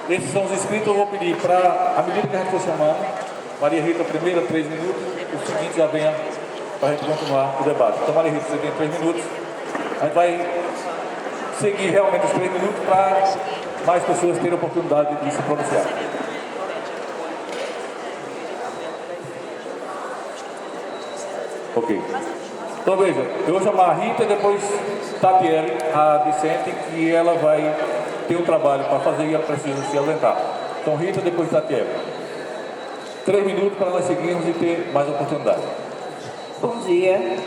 Esses são os inscritos. Eu vou pedir para, à medida que a gente for chamando, Maria Rita, primeira, 3 minutos, o seguinte já venha para a gente continuar o debate. Então, Maria Rita, você tem 3 minutos. A gente vai seguir realmente os 3 minutos para mais pessoas terem a oportunidade de se pronunciar. Ok. Então, veja, eu vou chamar a Rita e depois Tatiele, a discente, que ela vai ter um trabalho para fazer e ela precisa se ausentar. Então, Rita, depois Tatiele. 3 minutos para nós seguirmos e ter mais oportunidade. Bom dia.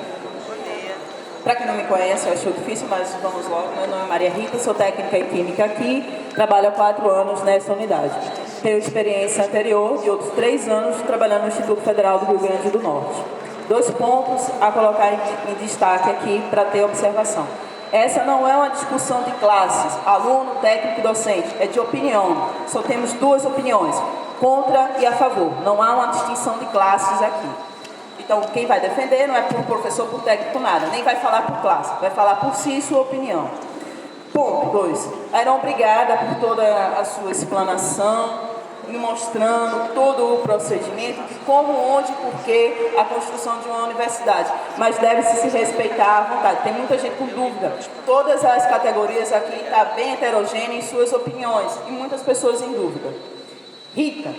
Para quem não me conhece, eu acho difícil, mas vamos logo. Meu nome é Maria Rita, sou técnica em Química aqui, trabalho há 4 anos nessa unidade. Tenho experiência anterior de outros 3 anos trabalhando no Instituto Federal do Rio Grande do Norte. 2 pontos a colocar em destaque aqui para ter observação. Essa não é uma discussão de classes, aluno, técnico e docente, é de opinião. Só temos 2 opiniões, contra e a favor. Não há uma distinção de classes aqui. Então, quem vai defender não é por professor, por técnico, nada. Nem vai falar por classe, vai falar por si e sua opinião. Ponto 2. Era obrigada por toda a sua explanação, me mostrando todo o procedimento, de como, onde, porquê a construção de uma universidade. Mas deve-se se respeitar à vontade. Tem muita gente com dúvida. Todas as categorias aqui estão bem heterogêneas em suas opiniões e muitas pessoas em dúvida. Rita,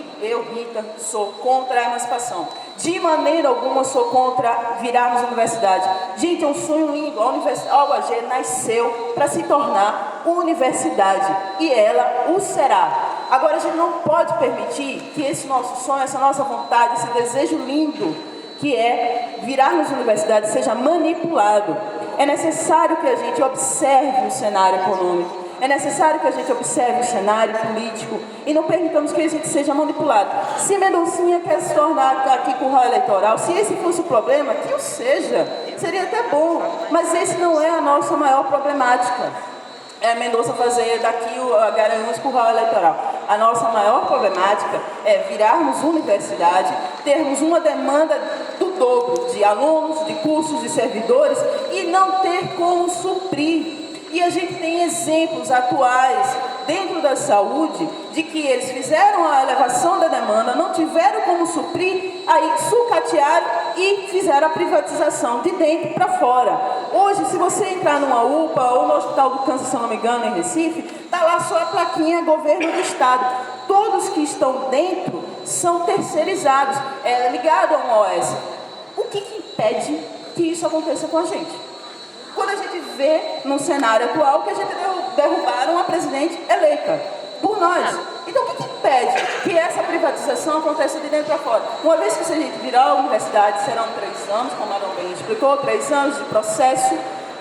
sou contra a emancipação. De maneira alguma sou contra virarmos universidade. Gente, é um sonho lindo. A UAG nasceu para se tornar universidade e ela o será. Agora, a gente não pode permitir que esse nosso sonho, essa nossa vontade, esse desejo lindo que é virarmos universidade seja manipulado. É necessário que a gente observe o cenário econômico. É necessário que a gente observe o cenário político e não permitamos que a gente seja manipulado. Se Mendoncinha quer se tornar aqui com o rol eleitoral, se esse fosse o problema, que o seja, seria até bom. Mas esse não é a nossa maior problemática. É Mendonça fazer daqui a Garanhuns com o rol eleitoral. A nossa maior problemática é virarmos universidade, termos uma demanda do dobro de alunos, de cursos, de servidores e não ter como suprir. E a gente tem exemplos atuais dentro da saúde de que eles fizeram a elevação da demanda, não tiveram como suprir, aí sucatearam e fizeram a privatização de dentro para fora. Hoje, se você entrar numa UPA ou no Hospital do Câncer, se eu não me engano, em Recife, está lá só a plaquinha governo do estado. Todos que estão dentro são terceirizados, ligados a uma OS. O que impede que isso aconteça com a gente? Quando a gente vê no cenário atual que a gente derrubaram a presidente eleita por nós. Então, o que impede que essa privatização aconteça de dentro para fora? Uma vez que se a gente virar a universidade, serão 3 anos, como a Marão bem explicou, 3 anos de processo.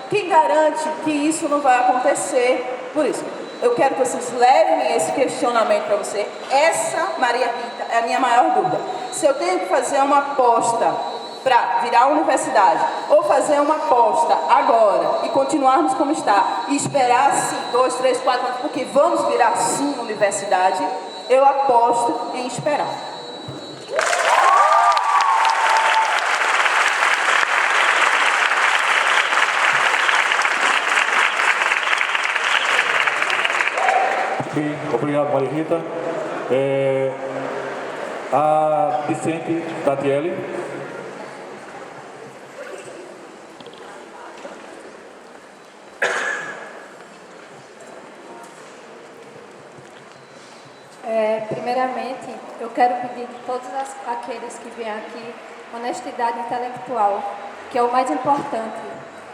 Quem garante que isso não vai acontecer? Por isso, eu quero que vocês levem esse questionamento para você. Essa, Maria Rita, é a minha maior dúvida. Se eu tenho que fazer uma aposta para virar a universidade, ou fazer uma aposta agora e continuarmos como está, e esperar sim 2, 3, 4 anos, porque vamos virar sim universidade, eu aposto em esperar. Sim, obrigado, Maria Rita. A discente Tatiele. Primeiramente, eu quero pedir de todos aqueles que vêm aqui honestidade intelectual, que é o mais importante.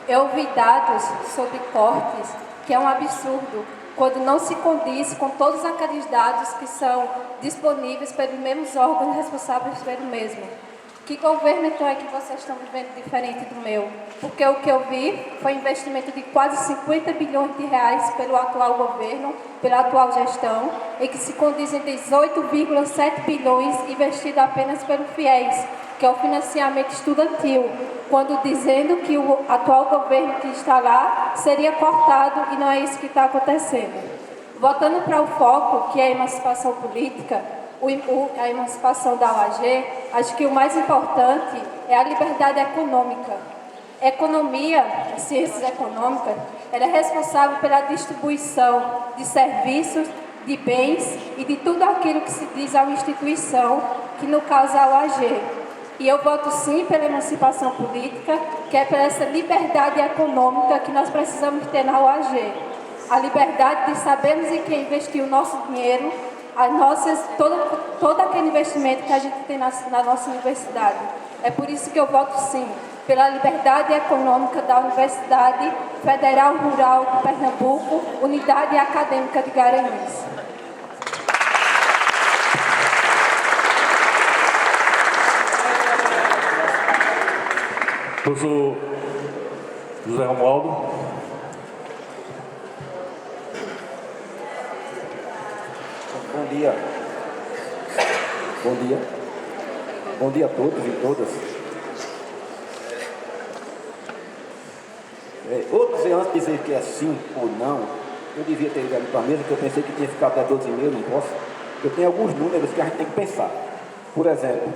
Eu ouvi dados sobre cortes, que é um absurdo, quando não se condiz com todos aqueles dados que são disponíveis pelos mesmos órgãos responsáveis pelo mesmo. Que governo então é que vocês estão vivendo diferente do meu? Porque o que eu vi foi investimento de quase 50 bilhões de reais pelo atual governo, pela atual gestão, e que se condiz em 18,7 bilhões investido apenas pelo FIES, que é o financiamento estudantil, quando dizendo que o atual governo que está lá seria cortado e não é isso que está acontecendo. Voltando para o foco, que é a emancipação política, a emancipação da OAG, acho que o mais importante é a liberdade econômica. Economia, ciências econômicas, ela é responsável pela distribuição de serviços, de bens e de tudo aquilo que se diz a uma instituição, que no caso é a OAG. E eu voto sim pela emancipação política, que é por essa liberdade econômica que nós precisamos ter na OAG. A liberdade de sabermos em quem investir o nosso dinheiro, todo aquele investimento que a gente tem na nossa universidade. É por isso que eu voto sim, pela liberdade econômica da Universidade Federal Rural de Pernambuco, Unidade Acadêmica de Garanhuns. Professor José Romualdo. Bom dia. Bom dia. Bom dia a todos e todas. Outros, antes de dizer que é sim ou não, eu devia ter ido ali para a mesa, que eu pensei que tinha ficado até 12 mil, não posso. Eu tenho alguns números que a gente tem que pensar. Por exemplo,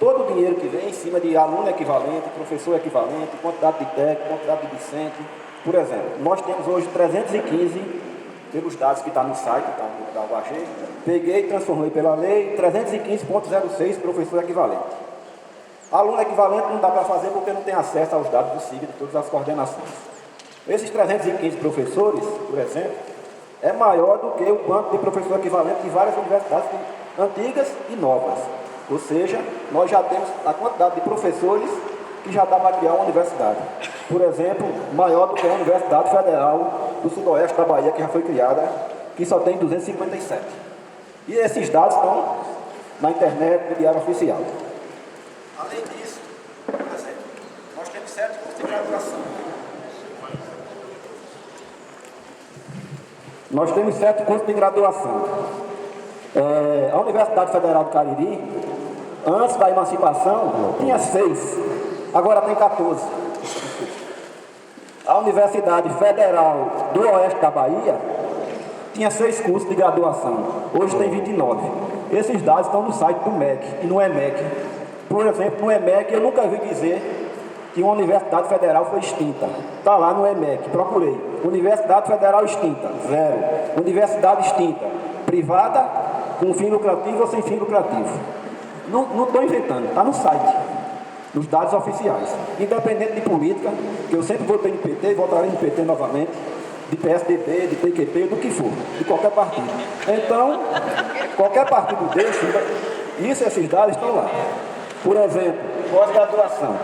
todo o dinheiro que vem em cima de aluno equivalente, professor equivalente, quantidade de técnico, quantidade de discente. Por exemplo, nós temos hoje 315, pelos dados que está no site da UAG, peguei e transformei pela lei 315,06 professor equivalente. Aluno equivalente não dá para fazer porque não tem acesso aos dados do SIG de todas as coordenações. Esses 315 professores, por exemplo, é maior do que o quanto de professor equivalente de várias universidades antigas e novas. Ou seja, nós já temos a quantidade de professores que já dá para criar uma universidade. Por exemplo, maior do que a Universidade Federal do Sudoeste da Bahia, que já foi criada, que só tem 257. E esses dados estão na internet, no Diário Oficial. Além disso, por exemplo, nós temos 7 cursos de graduação. Nós temos 7 cursos de graduação. A Universidade Federal do Cariri, antes da emancipação, tinha 6, agora tem 14. A Universidade Federal do Oeste da Bahia tinha 6 cursos de graduação, hoje tem 29. Esses dados estão no site do MEC e no EMEC. Por exemplo, no EMEC eu nunca vi dizer que uma universidade federal foi extinta. Está lá no EMEC, procurei. Universidade Federal extinta, 0. Universidade extinta, privada, com fim lucrativo ou sem fim lucrativo. Não estou inventando, está no site, nos dados oficiais. Independente de política, que eu sempre votei no PT e votarei no PT novamente, de PSDB, de PQP, do que for, de qualquer partido. Então, qualquer partido desse, esses dados estão lá. Por exemplo, pós-graduação.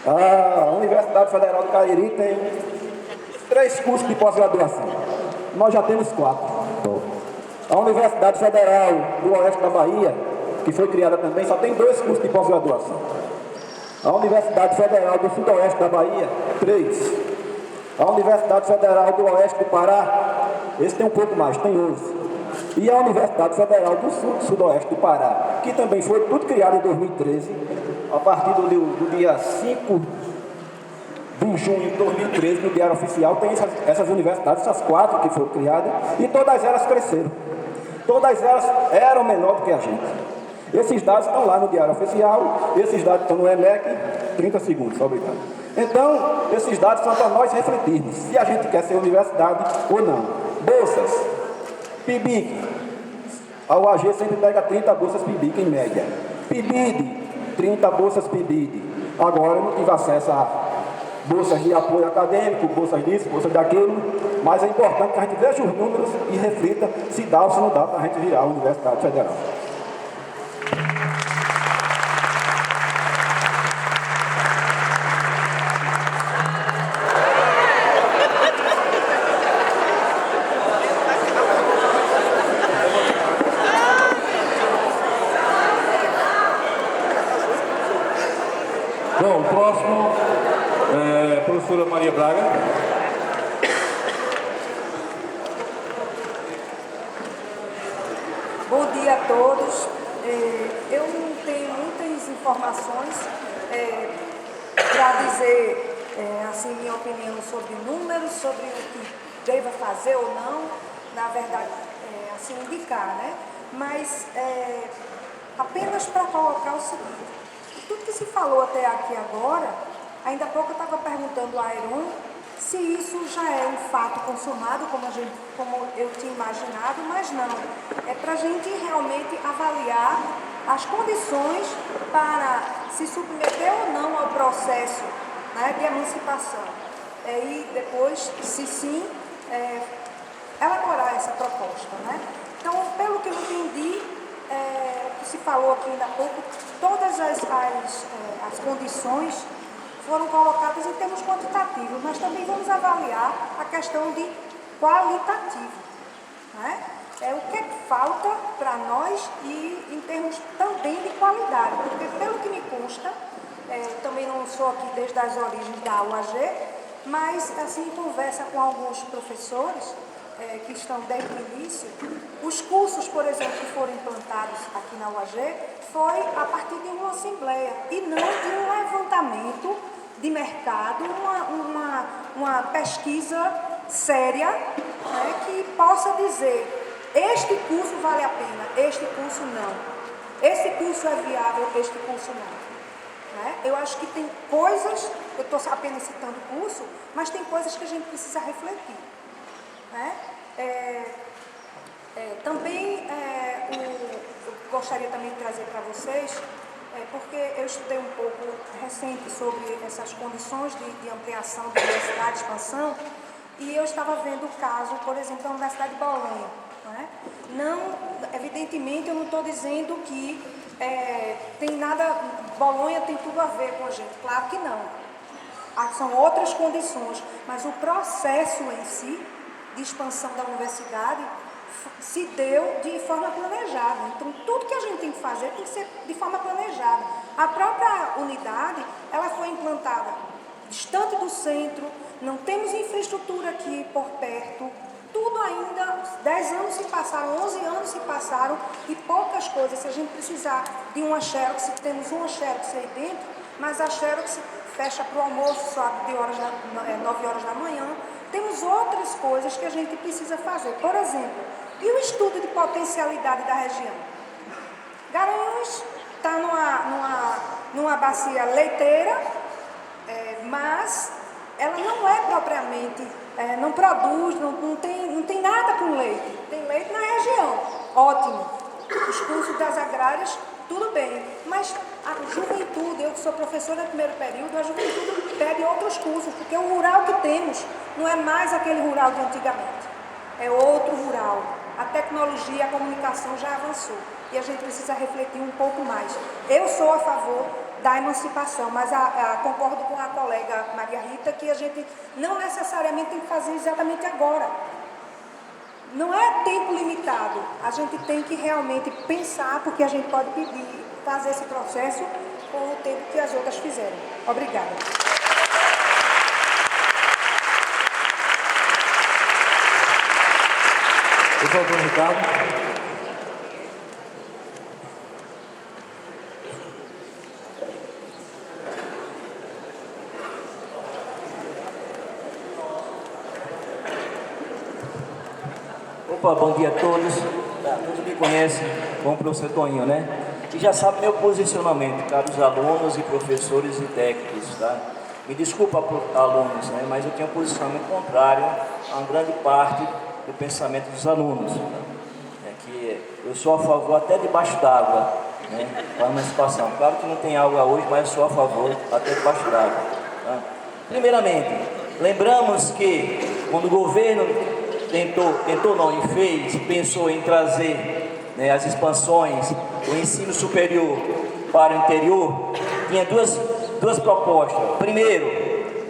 A Universidade Federal do Cariri tem 3 cursos de pós-graduação. Nós já temos 4. A Universidade Federal do Oeste da Bahia, que foi criada também, só tem 2 cursos de pós-graduação. A Universidade Federal do Sudoeste da Bahia, 3. A Universidade Federal do Oeste do Pará, esse tem um pouco mais, tem 11. E a Universidade Federal do Sudoeste do Pará, que também foi tudo criado em 2013, a partir do dia 5 de junho de 2013, no Diário Oficial, tem essas universidades, essas 4 que foram criadas, e todas elas cresceram. Todas elas eram menor do que a gente. Esses dados estão lá no Diário Oficial, esses dados estão no EMEC, 30 segundos, obrigado. Então, esses dados são para nós refletirmos se a gente quer ser universidade ou não. Bolsas, PIBIC, a UAG sempre pega 30 bolsas PIBIC em média. PIBID, 30 bolsas PIBID. Agora eu não tive acesso a bolsas de apoio acadêmico, bolsas disso, bolsas daquilo, mas é importante que a gente veja os números e reflita se dá ou se não dá para a gente virar a Universidade Federal. Bom, o próximo é a professora Maria Braga. Bom dia a todos. Eu não tenho muitas informações para dizer, assim, minha opinião sobre números, sobre o que deva fazer ou não, na verdade, assim, indicar, né? mas apenas para colocar o seguinte: tudo que se falou até aqui agora, ainda há pouco eu estava perguntando a Aeron se isso já é um fato consumado, como eu tinha imaginado, mas não. É para a gente realmente avaliar as condições para se submeter ou não ao processo, né, de emancipação. E depois, se sim, elaborar essa proposta, né? Então, pelo que eu entendi, o que se falou aqui ainda há pouco, todas as condições foram colocadas em termos quantitativos, mas também vamos avaliar a questão de qualitativo, né? O que é que falta para nós e em termos também de qualidade, porque pelo que me consta, também não sou aqui desde as origens da UAG, mas assim, em conversa com alguns professores que estão desde o início, os cursos, por exemplo, que foram implantados aqui na UAG, foi a partir de uma assembleia e não de um levantamento de mercado, uma pesquisa séria, né, que possa dizer: este curso vale a pena, este curso não, esse curso é viável, este curso não. Né? Eu acho que tem coisas, eu estou apenas citando o curso, mas tem coisas que a gente precisa refletir. Né? Também eu gostaria também de trazer para vocês, porque eu estudei um pouco recente sobre essas condições de ampliação da universidade, expansão, e eu estava vendo o caso, por exemplo, da Universidade de Bolonha. Né? Não, evidentemente, eu não estou dizendo que tem nada, Bolonha tem tudo a ver com a gente, claro que não. São outras condições, mas o processo em si de expansão da universidade se deu de forma planejada. Então, tudo que a gente tem que fazer tem que ser de forma planejada. A própria unidade, ela foi implantada distante do centro, não temos infraestrutura aqui por perto, tudo ainda, 10 anos se passaram, 11 anos se passaram e poucas coisas. Se a gente precisar de uma xerox, temos uma xerox aí dentro, mas a xerox fecha para o almoço só de 9 horas da manhã. Temos outras coisas que a gente precisa fazer. Por exemplo, e o estudo de potencialidade da região? Garanhuns está numa bacia leiteira, mas ela não é propriamente, não produz, não tem nada com leite. Tem leite na região, ótimo. Os cursos das agrárias, tudo bem. Mas a juventude, eu que sou professora do primeiro período, a juventude pede outros cursos, porque o rural que temos não é mais aquele rural de antigamente. É outro rural. A tecnologia, a comunicação já avançou. E a gente precisa refletir um pouco mais. Eu sou a favor da emancipação, mas concordo com a colega Maria Rita que a gente não necessariamente tem que fazer exatamente agora. Não é tempo limitado. A gente tem que realmente pensar, porque a gente pode pedir, fazer esse processo com o tempo que as outras fizeram. Obrigada. Doutor Ricardo. Opa, bom dia a todos. Todos me conhecem como professor Toninho, né? E já sabe meu posicionamento, caros alunos e professores e técnicos, tá? Me desculpa por alunos, né? Mas eu tenho um posicionamento contrário a uma grande parte do pensamento dos alunos. Que eu sou a favor até debaixo d'água, né? Para a emancipação. Claro que não tem água hoje, mas eu sou a favor até debaixo d'água. Tá? Primeiramente, lembramos que quando o governo tentou não, e fez, pensou em trazer, né, as expansões do ensino superior para o interior, tinha duas propostas. Primeiro,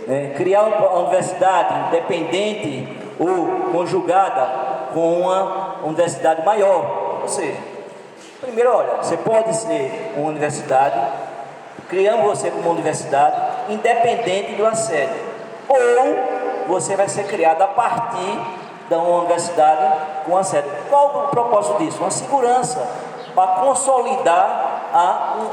né, criar uma universidade independente ou conjugada com uma universidade maior. Ou seja, primeiro, olha, você pode ser uma universidade, criamos você como uma universidade independente do assédio, ou você vai ser criado a partir da universidade com a sede. Qual o propósito disso? Uma segurança para consolidar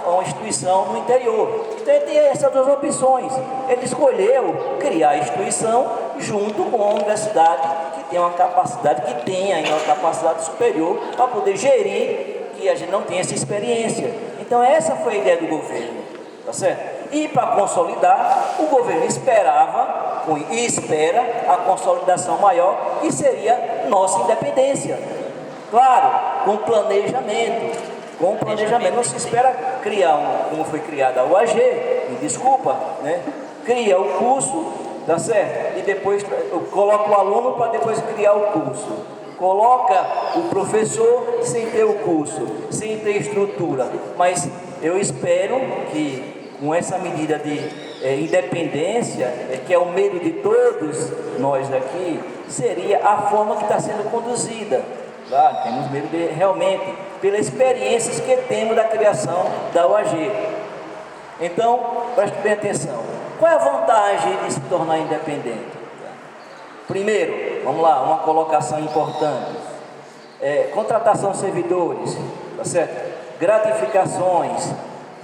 uma instituição no interior. Então ele tem essas duas opções. Ele escolheu criar a instituição junto com a universidade que tem uma capacidade, que tem ainda uma capacidade superior para poder gerir, que a gente não tem essa experiência. Então essa foi a ideia do governo, tá certo? E para consolidar, o governo esperava e espera a consolidação maior, que seria nossa independência. Claro, com planejamento. Com planejamento, não se espera criar como foi criada a UAG, me desculpa, né? Cria o curso, tá certo? E depois coloca o aluno para depois criar o curso. Coloca o professor sem ter o curso, sem ter estrutura. Mas eu espero que com essa medida de independência, que é o medo de todos nós aqui, seria a forma que está sendo conduzida. Claro, temos medo de, realmente, pelas experiências que temos da criação da UAG. Então, preste bem atenção. Qual é a vantagem de se tornar independente? Primeiro, vamos lá, uma colocação importante. Contratação de servidores, tá certo? Gratificações,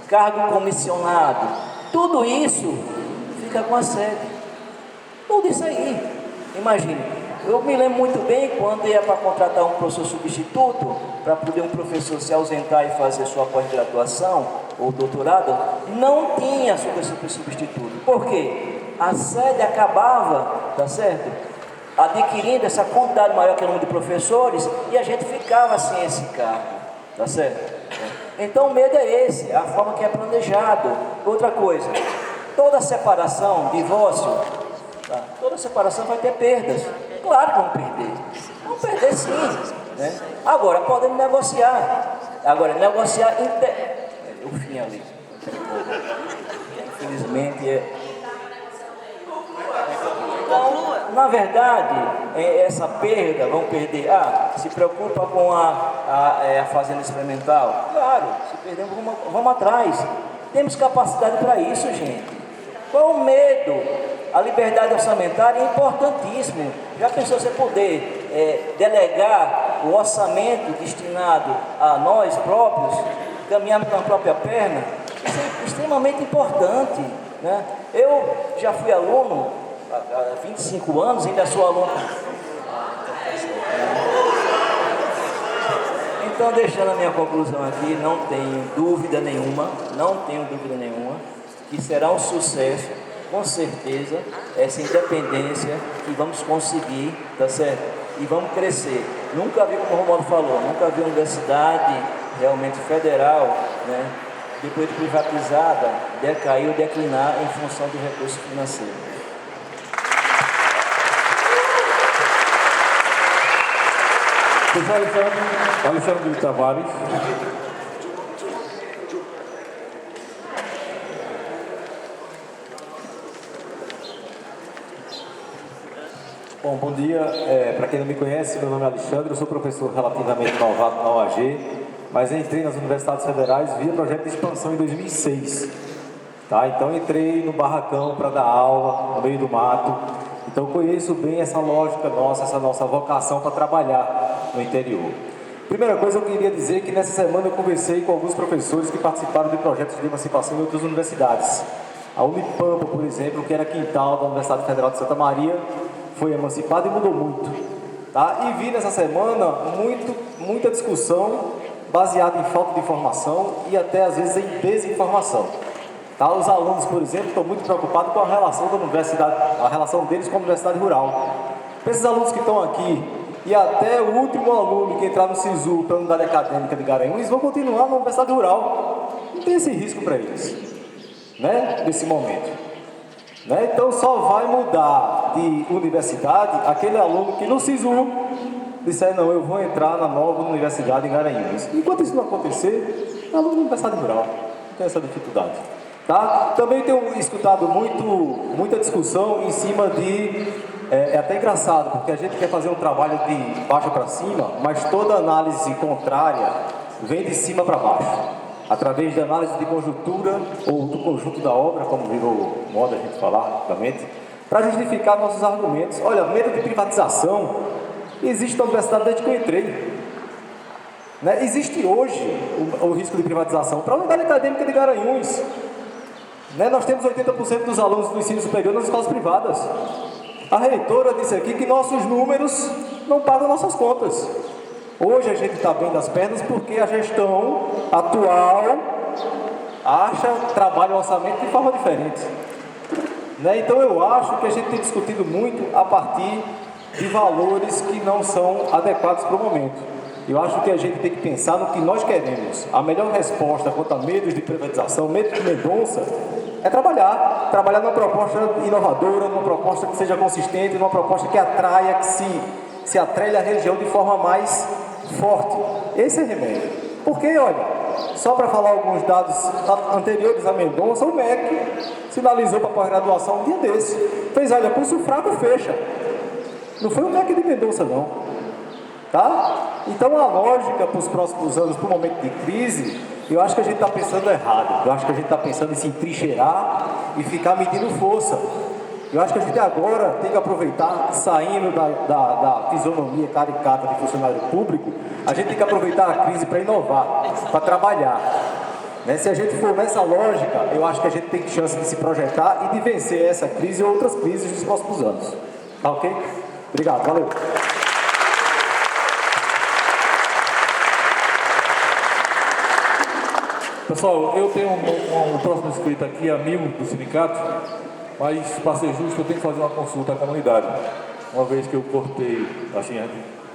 cargo comissionado, tudo isso fica com a sede. Tudo isso aí. Imagine. Eu me lembro muito bem quando ia para contratar um professor substituto, para poder um professor se ausentar e fazer sua pós-graduação ou doutorado, não tinha substituto. Por quê? A sede acabava, tá certo? Adquirindo essa quantidade maior que o número de professores e a gente ficava sem esse cargo, tá certo? Então o medo é esse, a forma que é planejado. Outra coisa, toda separação, divórcio, tá? Toda separação vai ter perdas. Claro que vão perder. Vão perder sim. Né? Agora, podemos negociar. Agora, negociar o fim ali. Infelizmente na verdade, essa perda, vão perder. Se preocupa com a fazenda experimental? Claro, se perdemos, vamos atrás. Temos capacidade para isso, gente. Qual o medo? A liberdade orçamentária é importantíssimo. Já pensou você poder delegar o orçamento destinado a nós próprios, caminharmos com a própria perna? Isso é extremamente importante, né? Eu já fui aluno há 25 anos, ainda sou aluno. Então, deixando a minha conclusão aqui, não tenho dúvida nenhuma, que será um sucesso, com certeza, essa independência que vamos conseguir, tá certo? E vamos crescer. Nunca vi, como o Romualdo falou, nunca vi uma universidade realmente federal, né, depois de privatizada, decair ou declinar em função do recurso financeiro. Professor Alexandre de Tavares. Bom dia. Para quem não me conhece, meu nome é Alexandre, eu sou professor relativamente novato na UAG, mas entrei nas universidades federais via projeto de expansão em 2006. Tá? Então entrei no barracão para dar aula, no meio do mato. Então conheço bem essa lógica nossa, essa nossa vocação para trabalhar no interior. Primeira coisa, eu queria dizer que nessa semana eu conversei com alguns professores que participaram de projetos de emancipação em outras universidades. A Unipampa, por exemplo, que era quintal da Universidade Federal de Santa Maria, foi emancipada e mudou muito. Tá? E vi nessa semana muita discussão baseada em falta de informação e até às vezes em desinformação. Tá? Os alunos, por exemplo, estão muito preocupados com a relação da universidade, a relação deles com a universidade rural. Para esses alunos que estão aqui e até o último aluno que entrar no SISU, para a unidade acadêmica de Garanhuns, vão continuar na universidade rural. Não tem esse risco para eles, né? Nesse momento. Né? Então só vai mudar de universidade aquele aluno que no SISU disser, não, eu vou entrar na nova universidade em Garanhuns. Enquanto isso não acontecer, é aluno da universidade rural. Não tem essa dificuldade. Tá? Também tenho escutado muita discussão em cima de... É até engraçado, porque a gente quer fazer um trabalho de baixo para cima, mas toda análise contrária vem de cima para baixo, através de análise de conjuntura ou do conjunto da obra, como virou moda a gente falar rapidamente, para justificar nossos argumentos. Olha, medo de privatização existe na universidade desde que eu entrei. Né? Existe hoje o risco de privatização para a unidade acadêmica de Garanhuns. Né? Nós temos 80% dos alunos do ensino superior nas escolas privadas. A reitora disse aqui que nossos números não pagam nossas contas. Hoje a gente está bem das pernas porque a gestão atual trabalha o orçamento de forma diferente. Né? Então eu acho que a gente tem discutido muito a partir de valores que não são adequados para o momento. Eu acho que a gente tem que pensar no que nós queremos. A melhor resposta quanto a medos de privatização, medo de Mendonça, é trabalhar numa proposta inovadora, numa proposta que seja consistente, numa proposta que atraia, que se atrelhe à região de forma mais forte. Esse é o remédio. Porque, olha, só para falar alguns dados anteriores a Mendonça, o MEC sinalizou para a pós-graduação um dia desse. Fez, olha, curso fraco fecha. Não foi o MEC de Mendonça, não. Tá? Então a lógica para os próximos anos, para o momento de crise, eu acho que a gente está pensando errado. Eu acho que a gente está pensando em se entrincheirar e ficar medindo força. Eu acho que a gente agora tem que aproveitar, saindo da fisionomia caricata de funcionário público, a gente tem que aproveitar a crise para inovar, para trabalhar. Né? Se a gente for nessa lógica, eu acho que a gente tem chance de se projetar e de vencer essa crise e outras crises nos próximos anos. Tá ok? Obrigado, valeu. Pessoal, eu tenho um próximo inscrito aqui, amigo do sindicato, mas para ser justo eu tenho que fazer uma consulta à comunidade. Uma vez que eu cortei, assim,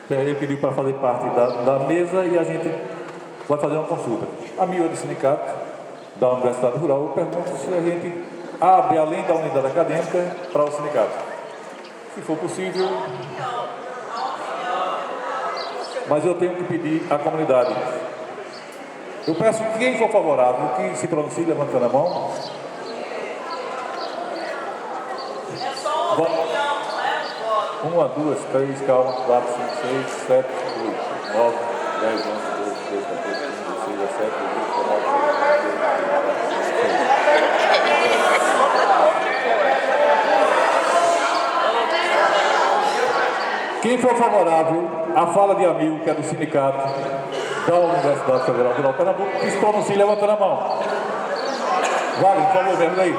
ele pediu para fazer parte da mesa e a gente vai fazer uma consulta. Amigo do sindicato da Universidade Rural, eu pergunto se a gente abre além da unidade acadêmica para o sindicato. Se for possível, mas eu tenho que pedir à comunidade. Eu peço que quem for favorável, que se pronuncie levantando a mão. 1, 2, 3, calma, 4, 5, 6, 7, 8, 9, 10, 11, 12, 13, 14, 15, 16, 17, 18, 19, 20, 21, 22, 23, 24, 25, 26. Quem for favorável à fala de amigo, que é do sindicato da Universidade Federal Rural Pernambuco, que se pronuncie levantando a mão. Vale, por favor, vem aí.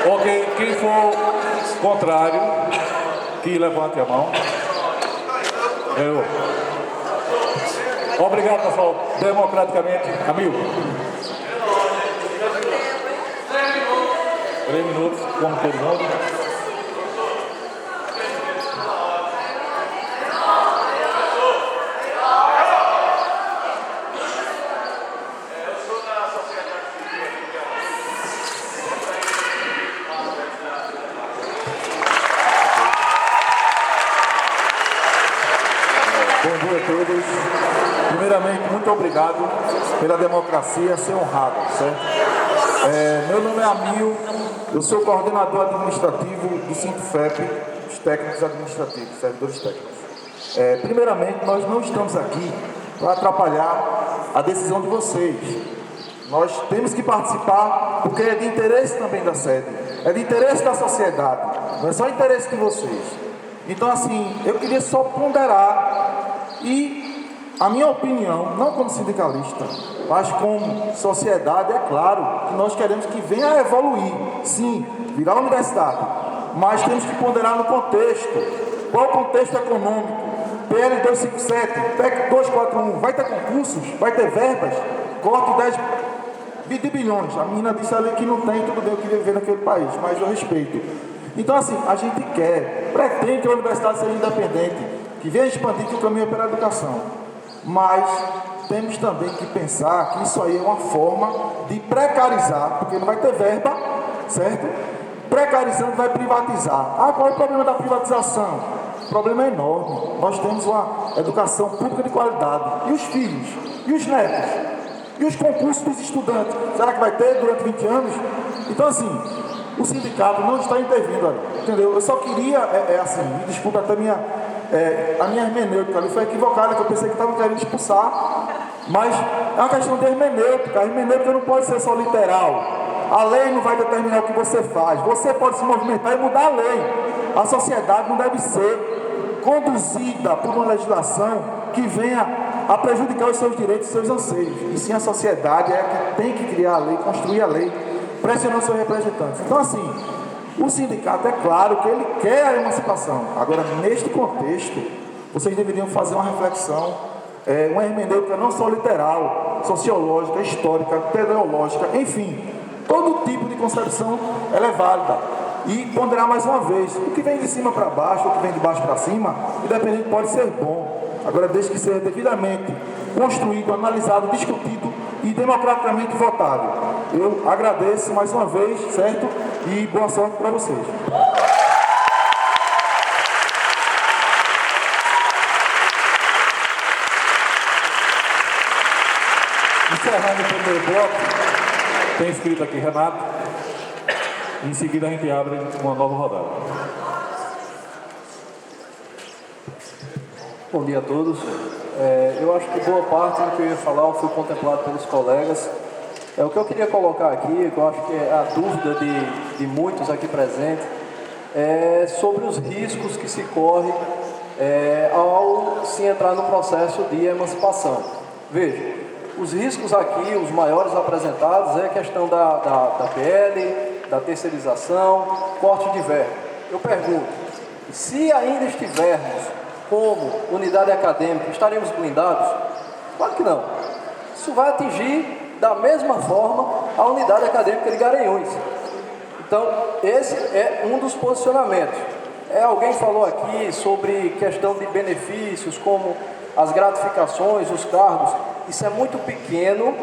Ok, quem for contrário, que levante a mão. Eu. Obrigado, pessoal. Democraticamente, amigo. 3 minutos, como todo mundo. Bom dia a todos. Primeiramente, muito obrigado pela democracia ser honrada, certo? Meu nome é Amil, eu sou coordenador administrativo do Sintufep, os técnicos administrativos, servidores técnicos. Primeiramente, nós não estamos aqui para atrapalhar a decisão de vocês. Nós temos que participar porque é de interesse também da sede, é de interesse da sociedade, não é só interesse de vocês. Então, assim, eu queria só ponderar e a minha opinião, não como sindicalista, mas como sociedade, é claro que nós queremos que venha a evoluir, sim, virar universidade, mas temos que ponderar no contexto. Qual o contexto econômico? PL 257, PEC 241, vai ter concursos? Vai ter verbas? Corte 10 bilhões. A menina disse ali que não tem, tudo bem, eu queria viver naquele país, mas eu respeito. Então, assim, a gente pretende que a universidade seja independente, que venha expandir que o caminho é pela educação. Mas temos também que pensar que isso aí é uma forma de precarizar, porque não vai ter verba, certo? Precarizando vai privatizar. Qual é o problema da privatização? O problema é enorme. Nós temos uma educação pública de qualidade. E os filhos? E os netos? E os concursos dos estudantes? Será que vai ter durante 20 anos? Então, assim, o sindicato não está intervindo ali, entendeu? Eu só queria, assim, me desculpa até a minha hermenêutica ali foi equivocada, que eu pensei que estavam querendo expulsar, mas é uma questão de hermenêutica. A hermenêutica não pode ser só literal. A lei não vai determinar o que você faz. Você pode se movimentar e mudar a lei. A sociedade não deve ser conduzida por uma legislação que venha a prejudicar os seus direitos e seus anseios. E sim, a sociedade é a que tem que criar a lei, construir a lei, pressionando seus representantes. Então, assim, o sindicato, é claro que ele quer a emancipação. Agora, neste contexto, vocês deveriam fazer uma reflexão, uma hermenêutica não só literal, sociológica, histórica, teleológica, enfim, todo tipo de concepção ela é válida. E ponderar mais uma vez, o que vem de cima para baixo, o que vem de baixo para cima, independente, pode ser bom. Agora, desde que seja devidamente construído, analisado, discutido e democraticamente votado. Eu agradeço mais uma vez, certo? E boa sorte para vocês. Encerrando o primeiro bloco, tem escrito aqui Renato. Em seguida a gente abre uma nova rodada. Bom dia a todos. Eu acho que boa parte do que eu ia falar foi contemplado pelos colegas. O que eu queria colocar aqui, que eu acho que é a dúvida de muitos aqui presentes, é sobre os riscos que se corre ao se entrar no processo de emancipação. Veja, os riscos aqui, os maiores apresentados, é a questão da PL, da terceirização, corte de verba. Eu pergunto, se ainda estivermos como unidade acadêmica, estaremos blindados? Claro que não. Isso vai atingir da mesma forma a unidade acadêmica de Garanhuns. Então, esse é um dos posicionamentos. Alguém falou aqui sobre questão de benefícios, como as gratificações, os cargos. Isso é muito pequeno,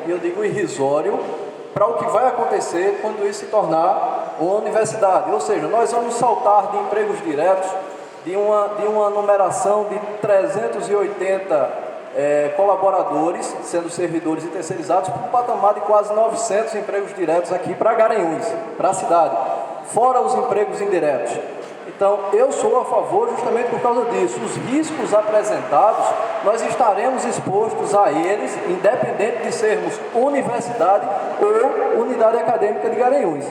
e eu digo irrisório, para o que vai acontecer quando isso se tornar uma universidade. Ou seja, nós vamos saltar de empregos diretos, de uma numeração de 380 colaboradores, sendo servidores e terceirizados, para um patamar de quase 900 empregos diretos aqui para Garanhuns, para a cidade, fora os empregos indiretos. Então, eu sou a favor justamente por causa disso. Os riscos apresentados, nós estaremos expostos a eles, independente de sermos universidade ou unidade acadêmica de Garanhuns.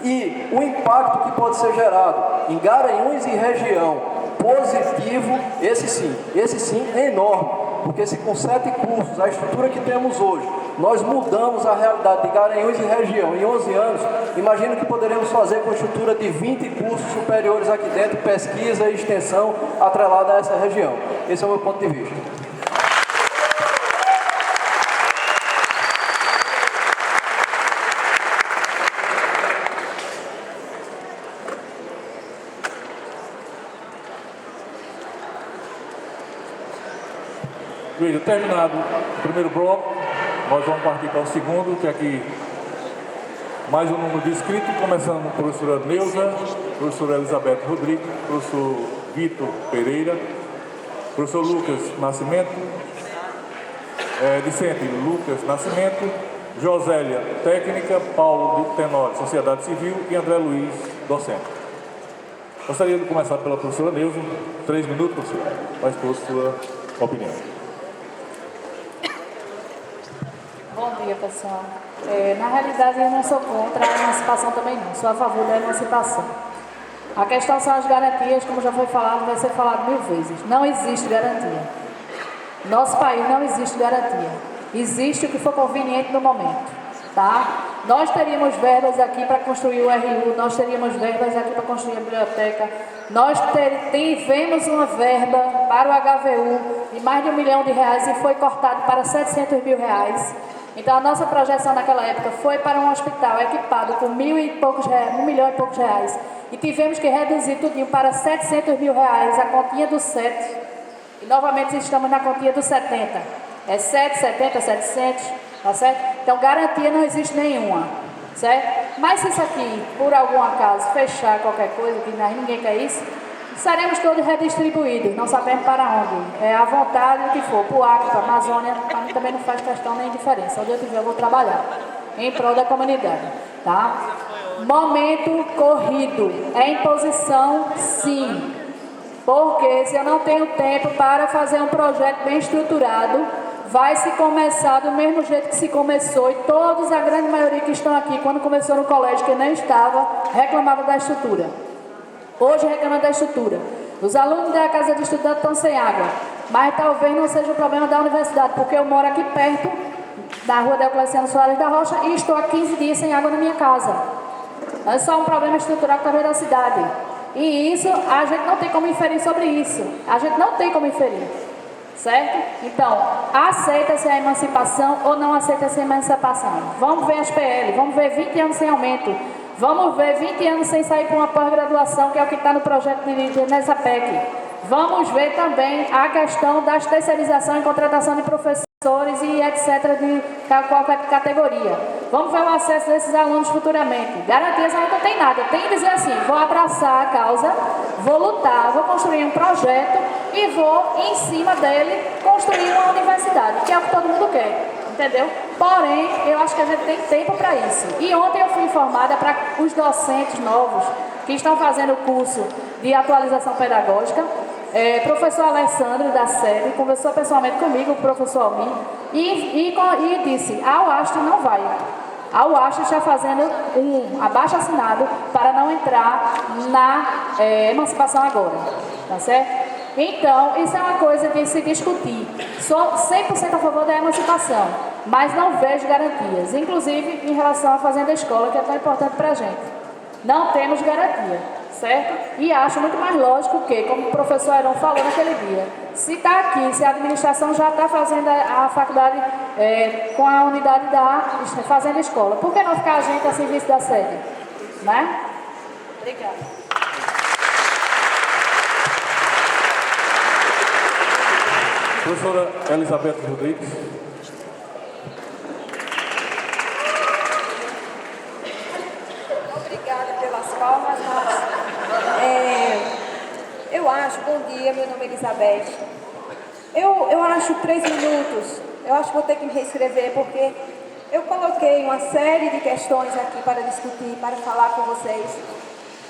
E o impacto que pode ser gerado em Garanhuns e região positivo, esse sim é enorme, porque se com 7 cursos, a estrutura que temos hoje, nós mudamos a realidade de Garanhuns e região em 11 anos, imagino que poderemos fazer com a estrutura de 20 cursos superiores aqui dentro, pesquisa e extensão atrelada a essa região. Esse é o meu ponto de vista. Veja, terminado o primeiro bloco, nós vamos partir para o segundo, que aqui mais um número de inscritos, começando com a professora Neuza, professora Elizabeth Rodrigues, professor Vitor Pereira, professor Lucas Nascimento, discente Lucas Nascimento, Josélia Técnica, Paulo de Tenório, Sociedade Civil e André Luiz, docente. Gostaria de começar pela professora Neuza. 3 minutos, professora, para expor sua opinião. Bom dia, pessoal. Na realidade, eu não sou contra a emancipação também não, sou a favor da emancipação. A questão são as garantias, como já foi falado, vai ser falado 1000 vezes. Não existe garantia. Nosso país não existe garantia. Existe o que for conveniente no momento, tá? Nós teríamos verbas aqui para construir o RU, nós teríamos verbas aqui para construir a biblioteca, nós tivemos uma verba para o HVU de mais de R$1 milhão e foi cortado para R$700 mil. Então a nossa projeção naquela época foi para um hospital equipado com R$1 milhão e poucos reais. E tivemos que reduzir tudinho para R$700 mil, a continha do 7. E novamente estamos na continha do 70. É 7, 70, 700, tá certo? Então garantia não existe nenhuma, certo? Mas se isso aqui, por algum acaso, fechar qualquer coisa, que ninguém quer isso, seremos todos redistribuídos, não sabemos para onde. É à vontade o que for, para o Acre, para a Amazônia, para mim também não faz questão nem diferença. Onde eu estiver, eu vou trabalhar. em prol da comunidade, tá? Momento corrido, é imposição sim, porque se eu não tenho tempo para fazer um projeto bem estruturado, vai se começar do mesmo jeito que se começou, e todos, a grande maioria que estão aqui, quando começou no colégio, que nem estava, reclamava da estrutura. Hoje reclama da estrutura. Os alunos da casa de estudante estão sem água, mas talvez não seja o problema da universidade, porque eu moro aqui perto, da rua Deocleciano Soares da Rocha, e estou há 15 dias sem água na minha casa. É só um problema estrutural talvez da cidade. E isso, a gente não tem como inferir sobre isso. A gente não tem como inferir. Certo? Então, aceita-se a emancipação ou não aceita-se a emancipação? Vamos ver as PL, vamos ver 20 anos sem aumento. Vamos ver 20 anos sem sair para uma pós-graduação, que é o que está no projeto nessa PEC. Vamos ver também a questão das terceirização e contratação de professores e etc. de qualquer categoria. Vamos ver o acesso desses alunos futuramente. Garantias não tem nada. Tem que dizer assim, vou abraçar a causa, vou lutar, vou construir um projeto e vou, em cima dele, construir uma universidade, que é o que todo mundo quer. Entendeu? Porém, eu acho que a gente tem tempo para isso. E ontem eu fui informada para os docentes novos que estão fazendo o curso de atualização pedagógica. Professor Alessandro da sede conversou pessoalmente comigo, o professor Almir, e disse, a UAST não vai. A UAST está fazendo um abaixo-assinado para não entrar na emancipação agora. Tá certo? Então, isso é uma coisa de se discutir. Sou 100% a favor da emancipação, mas não vejo garantias, inclusive em relação à Fazenda Escola, que é tão importante para a gente. Não temos garantia, certo? E acho muito mais lógico que, como o professor Heron falou naquele dia, se está aqui, se a administração já está fazendo a faculdade com a unidade da Fazenda Escola, por que não ficar a gente a serviço da sede? Né? Obrigada. Professora Elizabeth Rodrigues. Obrigada pelas palmas, mas eu acho, bom dia, meu nome é Elizabeth. Eu acho 3 minutos, eu acho que vou ter que me reescrever, porque eu coloquei uma série de questões aqui para discutir, para falar com vocês,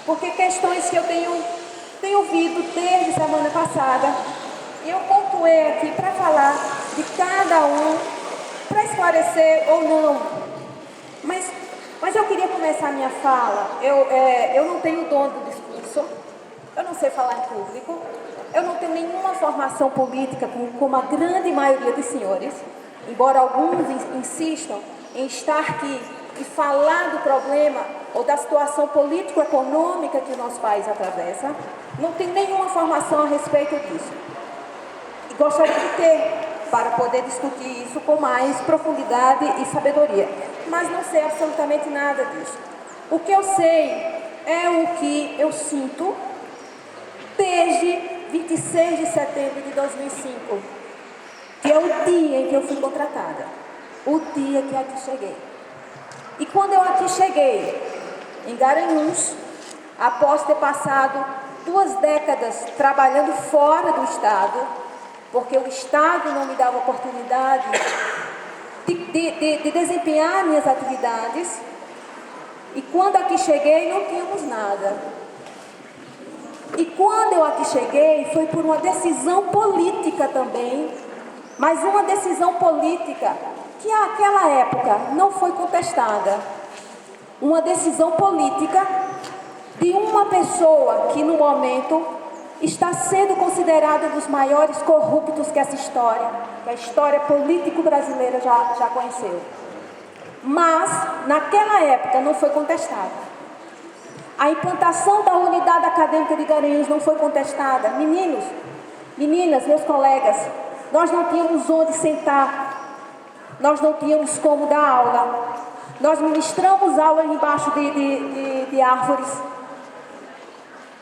porque questões que eu tenho ouvido desde semana passada. E eu pontuei aqui para falar de cada um, para esclarecer ou não. Mas eu queria começar a minha fala. Eu não tenho dom do discurso, eu não sei falar em público, eu não tenho nenhuma formação política como a grande maioria dos senhores, embora alguns insistam em estar aqui e falar do problema ou da situação político-econômica que o nosso país atravessa. Não tenho nenhuma formação a respeito disso. E gostaria de ter, para poder discutir isso com mais profundidade e sabedoria. Mas não sei absolutamente nada disso. O que eu sei é o que eu sinto desde 26 de setembro de 2005, que é o dia em que eu fui contratada, o dia que aqui cheguei. E quando eu aqui cheguei, em Garanhuns, após ter passado 2 décadas trabalhando fora do Estado, porque o Estado não me dava oportunidade de desempenhar minhas atividades. E quando aqui cheguei, não tínhamos nada. E quando eu aqui cheguei, foi por uma decisão política também, mas uma decisão política que naquela época não foi contestada. Uma decisão política de uma pessoa que no momento está sendo considerada um dos maiores corruptos que essa história, que a história político brasileira já conheceu. Mas, naquela época, não foi contestada. A implantação da unidade acadêmica de Garanhuns não foi contestada. Meninos, meninas, meus colegas, nós não tínhamos onde sentar, nós não tínhamos como dar aula. Nós ministramos aula embaixo de árvores.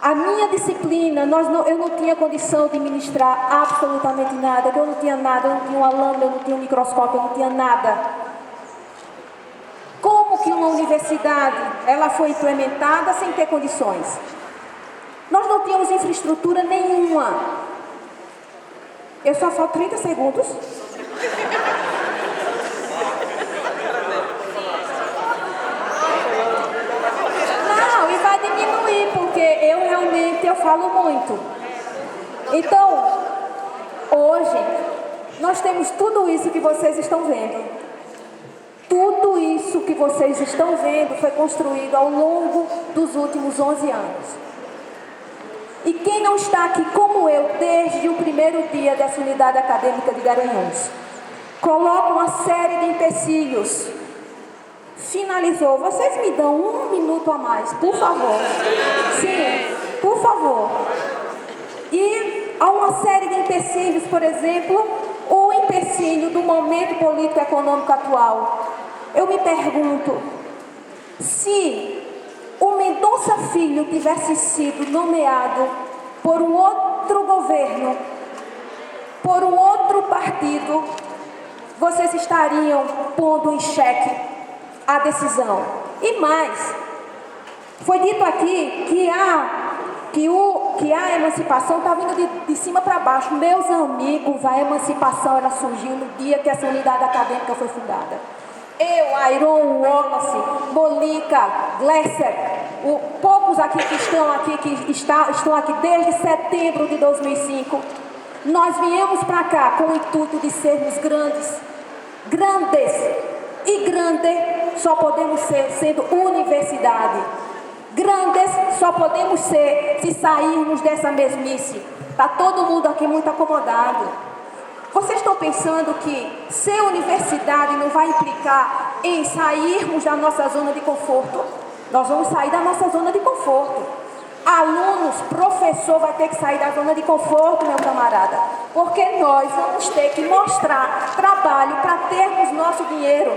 A minha disciplina, eu não tinha condição de ministrar absolutamente nada, eu não tinha nada, eu não tinha uma lâmina, eu não tinha um microscópio, eu não tinha nada. Como que uma universidade, ela foi implementada sem ter condições? Nós não tínhamos infraestrutura nenhuma. Eu só falo 30 segundos. muito. Então, hoje, nós temos tudo isso que vocês estão vendo. Tudo isso que vocês estão vendo foi construído ao longo dos últimos 11 anos. E quem não está aqui como eu desde o primeiro dia dessa unidade acadêmica de Garanhuns, coloca uma série de empecilhos. Finalizou. Vocês me dão 1 minuto a mais, por favor. Sim, por favor. E há uma série de empecilhos, por exemplo, o empecilho do momento político-econômico atual. Eu me pergunto, se o Mendonça Filho tivesse sido nomeado por um outro governo, por um outro partido, vocês estariam pondo em xeque a decisão. E mais, foi dito aqui que a emancipação está vindo de cima para baixo. Meus amigos, a emancipação ela surgiu no dia que essa unidade acadêmica foi fundada. Eu, Airon, Wallace, Molica, Glesser, poucos aqui que estão aqui desde setembro de 2005, nós viemos para cá com o intuito de sermos grandes. E grande só podemos ser sendo universidade. Grandes só podemos ser se sairmos dessa mesmice. Está todo mundo aqui muito acomodado. Vocês estão pensando que ser universidade não vai implicar em sairmos da nossa zona de conforto? Nós vamos sair da nossa zona de conforto. Alunos, professor vai ter que sair da zona de conforto, meu camarada. Porque nós vamos ter que mostrar trabalho para termos nosso dinheiro.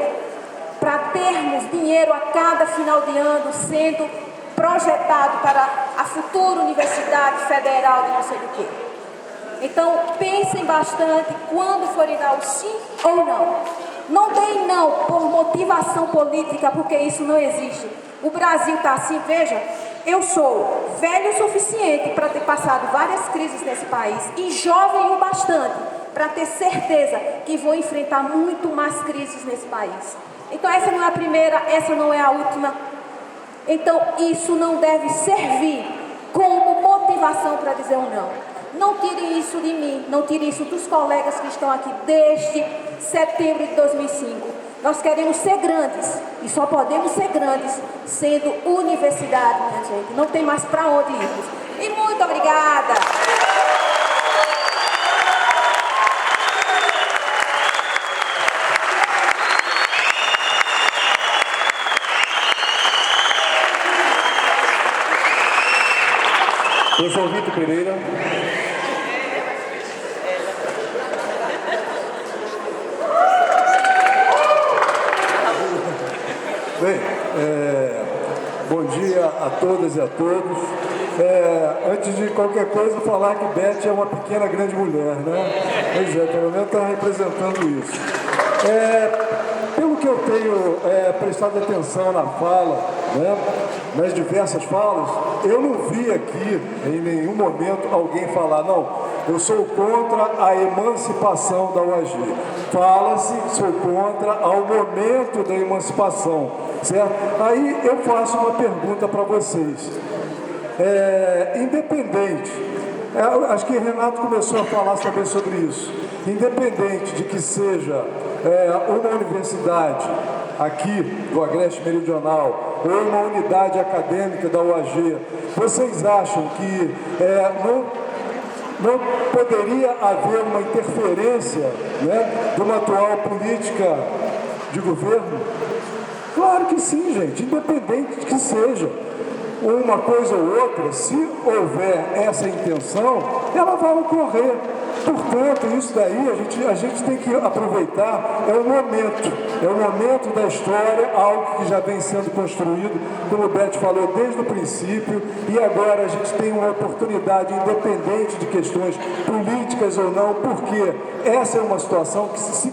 Para termos dinheiro a cada final de ano sendo projetado para a futura Universidade Federal de não sei do quê. Então, pensem bastante quando forem dar o sim ou não. Não deem não por motivação política, porque isso não existe. O Brasil está assim, veja, eu sou velho o suficiente para ter passado várias crises nesse país e jovem o bastante para ter certeza que vou enfrentar muito mais crises nesse país. Então, essa não é a primeira, essa não é a última. Então, isso não deve servir como motivação para dizer um não. Não tirem isso de mim, não tirem isso dos colegas que estão aqui desde setembro de 2005. Nós queremos ser grandes e só podemos ser grandes sendo universidade, minha gente. Não tem mais para onde irmos. E muito obrigada! Professor Vitor Pereira. Bem, bom dia a todas e a todos. Antes de qualquer coisa, falar que Beth é uma pequena grande mulher, né? Pois é, pelo menos está representando isso. Pelo que eu tenho prestado atenção na fala, né, nas diversas falas, eu não vi aqui em nenhum momento alguém falar, não, eu sou contra a emancipação da UAG. Fala-se, sou contra ao momento da emancipação, certo? Aí eu faço uma pergunta para vocês. Independente, acho que Renato começou a falar também sobre isso, independente de que seja uma universidade aqui do Agreste Meridional ou uma unidade acadêmica da UAG, vocês acham que não poderia haver uma interferência, né, de uma atual política de governo? Claro que sim, gente, independente de que seja uma coisa ou outra, se houver essa intenção, ela vai ocorrer. Portanto, isso daí a gente tem que aproveitar, é o momento da história, algo que já vem sendo construído, como o Beth falou, desde o princípio, e agora a gente tem uma oportunidade, independente de questões políticas ou não, porque essa é uma situação que se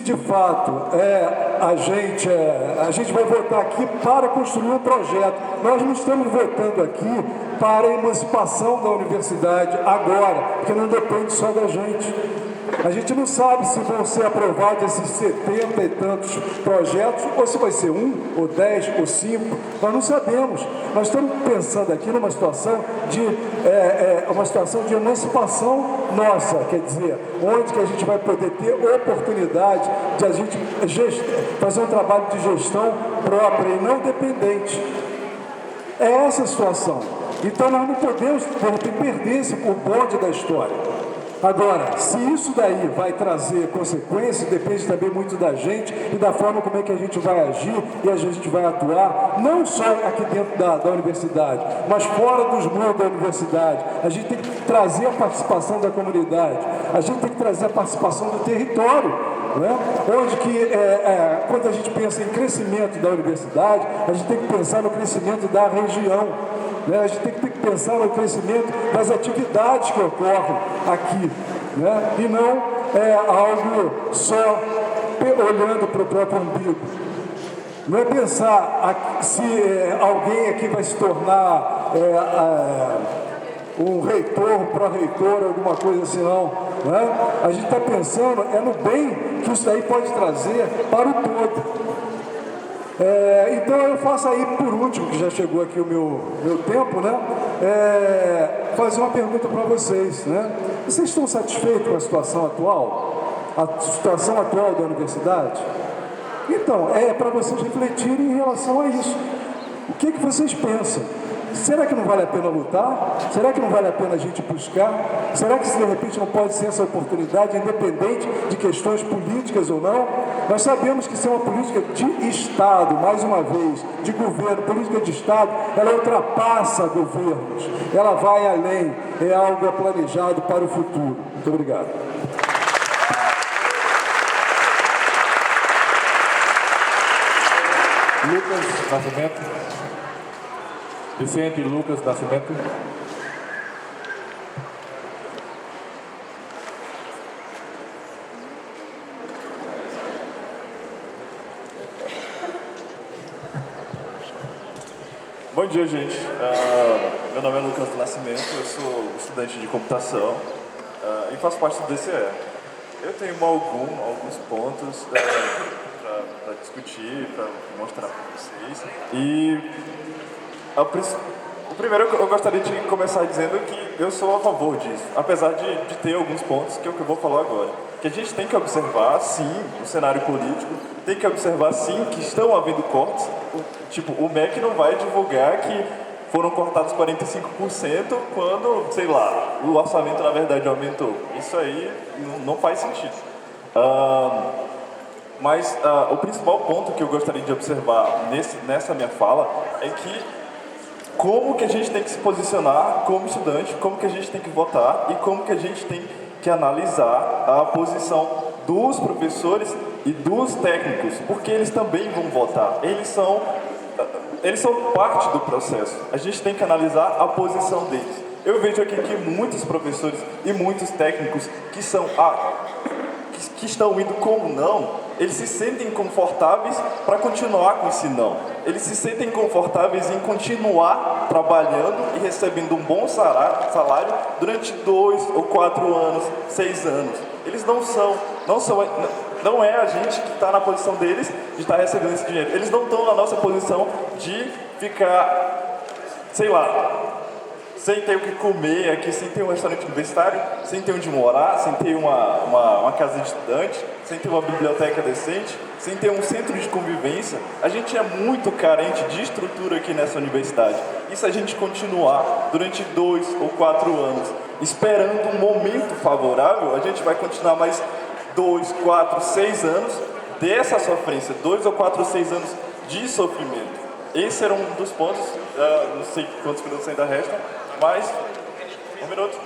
de fato a gente vai votar aqui para construir um projeto. Nós não estamos votando aqui para a emancipação da universidade agora, porque não depende só da gente. A gente não sabe se vão ser aprovados esses 70 e tantos projetos, ou se vai ser 1, ou 10, ou 5, nós não sabemos. Nós estamos pensando aqui numa situação de emancipação nossa, quer dizer, onde que a gente vai poder ter oportunidade de a gente fazer um trabalho de gestão própria e não dependente. É essa a situação. Então nós não podemos, perder o bonde da história. Agora, se isso daí vai trazer consequências, depende também muito da gente e da forma como é que a gente vai agir e a gente vai atuar, não só aqui dentro da universidade, mas fora dos muros da universidade. A gente tem que trazer a participação da comunidade, a gente tem que trazer a participação do território, né? Onde que, quando a gente pensa em crescimento da universidade, a gente tem que pensar no crescimento da região. A gente tem que pensar no crescimento das atividades que ocorrem aqui, né? E não algo só olhando para o próprio umbigo. Não é pensar se alguém aqui vai se tornar um reitor, um pró-reitor, alguma coisa assim, não. Né? A gente está pensando no bem que isso daí pode trazer para o todo. Então eu faço aí, por último, que já chegou aqui o meu tempo, né? Fazer uma pergunta para vocês, né? Vocês estão satisfeitos com a situação atual? A situação atual da universidade? Então, para vocês refletirem em relação a isso. O que vocês pensam? Será que não vale a pena lutar? Será que não vale a pena a gente buscar? Será que de repente não pode ser essa oportunidade, independente de questões políticas ou não? Nós sabemos que isso é uma política de Estado, mais uma vez, de governo. Política de Estado, ela ultrapassa governos, ela vai além, é algo planejado para o futuro. Muito obrigado. Lucas Nascimento. Vicente Lucas Nascimento. Bom dia, gente. Meu nome é Lucas Nascimento, eu sou estudante de computação e faço parte do DCE. Eu tenho alguns pontos para discutir, para mostrar para vocês. E o primeiro, eu gostaria de começar dizendo que eu sou a favor disso, apesar de ter alguns pontos que é o que eu vou falar agora. Que a gente tem que observar, sim, o cenário político, tem que observar, sim, que estão havendo cortes. O MEC não vai divulgar que foram cortados 45% quando, sei lá, o orçamento, na verdade, aumentou. Isso aí não faz sentido. Mas o principal ponto que eu gostaria de observar nessa minha fala é que como que a gente tem que se posicionar como estudante, como que a gente tem que votar e como que a gente tem que analisar a posição dos professores e dos técnicos, porque eles também vão votar, eles são parte do processo. A gente tem que analisar a posição deles. Eu vejo aqui que muitos professores e muitos técnicos que estão indo com o não, eles se sentem confortáveis para continuar com esse não. Eles se sentem confortáveis em continuar trabalhando e recebendo um bom salário durante 2 ou 4 anos, 6 anos. Eles não é a gente que está na posição deles de estar recebendo esse dinheiro. Eles não estão na nossa posição de ficar, sei lá, sem ter o que comer aqui, sem ter um restaurante universitário, sem ter onde morar, sem ter uma casa de estudante, sem ter uma biblioteca decente, sem ter um centro de convivência. A gente é muito carente de estrutura aqui nessa universidade. E se a gente continuar durante 2 ou 4 anos esperando um momento favorável, a gente vai continuar mais 2, 4, 6 anos dessa sofrência, 2 ou 4, 6 anos de sofrimento. Esse era um dos pontos, não sei quantos minutos ainda restam, mas 1 minuto,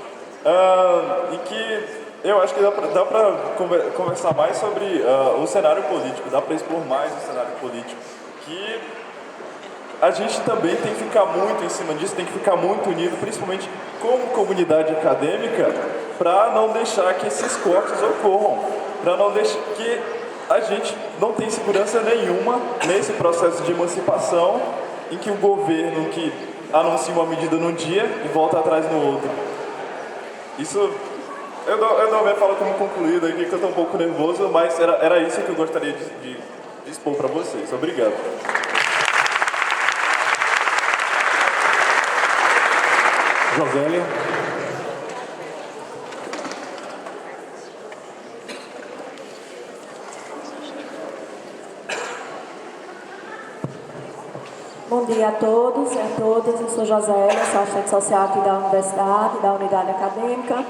em que eu acho que dá para conversar mais sobre o cenário político, dá para expor mais o cenário político, que a gente também tem que ficar muito em cima disso, tem que ficar muito unido, principalmente como comunidade acadêmica, para não deixar que esses cortes ocorram, para não deixar que a gente não tem segurança nenhuma nesse processo de emancipação em que o governo que anuncia uma medida num dia e volta atrás no outro. Isso Eu dou a minha fala como concluída aqui, que eu estou um pouco nervoso, mas era isso que eu gostaria de expor para vocês. Obrigado. Josélia. Bom dia a todos e a todas. Eu sou Josélia, sou assistente social aqui da Universidade, da Unidade Acadêmica.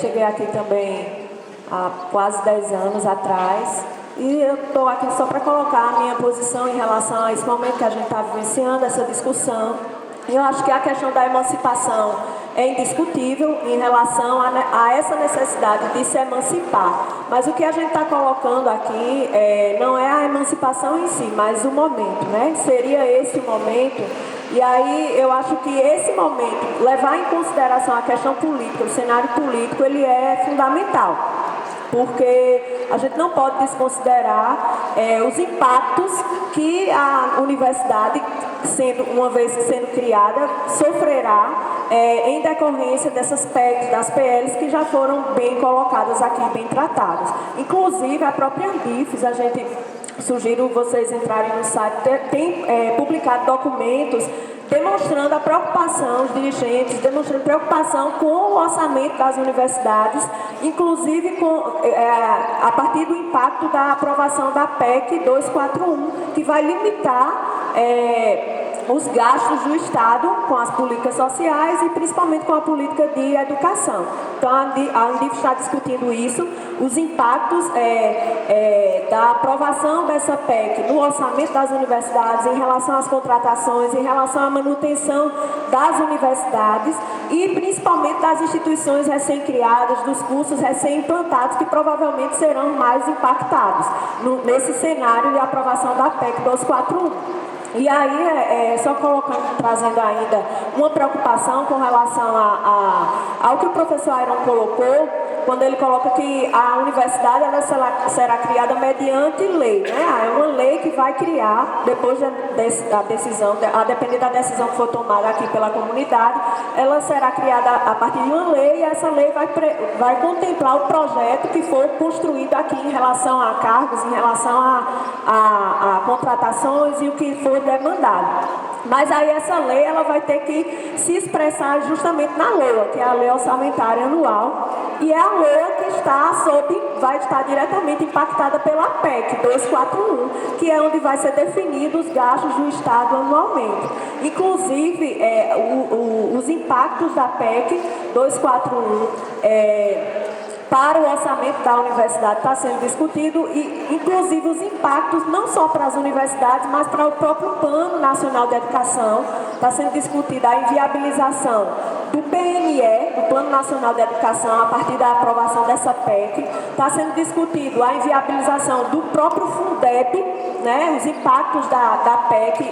Cheguei aqui também há quase 10 anos atrás e eu estou aqui só para colocar a minha posição em relação a esse momento que a gente está vivenciando, essa discussão. Eu acho que a questão da emancipação é indiscutível em relação a essa necessidade de se emancipar. Mas o que a gente está colocando aqui não é a emancipação em si, mas o momento, né? Seria esse o momento. E aí eu acho que esse momento, levar em consideração a questão política, o cenário político, ele é fundamental. Porque a gente não pode desconsiderar os impactos que a universidade, uma vez sendo criada, sofrerá em decorrência dessas PECs, das PLs que já foram bem colocadas aqui, bem tratadas. Inclusive, a própria Andifes, a gente sugiro vocês entrarem no site, tem publicado documentos demonstrando a preocupação, os dirigentes demonstrando preocupação com o orçamento das universidades, inclusive a partir do impacto da aprovação da PEC 241, que vai limitar os gastos do Estado com as políticas sociais e principalmente com a política de educação. Então, a Andif está discutindo isso, os impactos da aprovação dessa PEC no orçamento das universidades em relação às contratações, em relação à manutenção das universidades e principalmente das instituições recém-criadas, dos cursos recém-implantados que provavelmente serão mais impactados nesse cenário de aprovação da PEC 241. E aí, só trazendo ainda uma preocupação com relação ao que o professor Ayrton colocou, quando ele coloca que a universidade ela será criada mediante lei, né? É uma lei que vai criar, depois da decisão, a depender da decisão que for tomada aqui pela comunidade, ela será criada a partir de uma lei e essa lei vai contemplar o projeto que for construído aqui em relação a cargos, em relação a contratações e o que for demandado. Mas aí essa lei ela vai ter que se expressar justamente na LOA, que é a Lei Orçamentária Anual, e é a LOA que vai estar diretamente impactada pela PEC 241, que é onde vai ser definido os gastos do Estado anualmente. Inclusive, os impactos da PEC 241 para o orçamento da universidade está sendo discutido e, inclusive, os impactos não só para as universidades, mas para o próprio Plano Nacional de Educação. Está sendo discutida a inviabilização do PNE, do Plano Nacional de Educação, a partir da aprovação dessa PEC. Está sendo discutido a inviabilização do próprio Fundeb, né, os impactos da PEC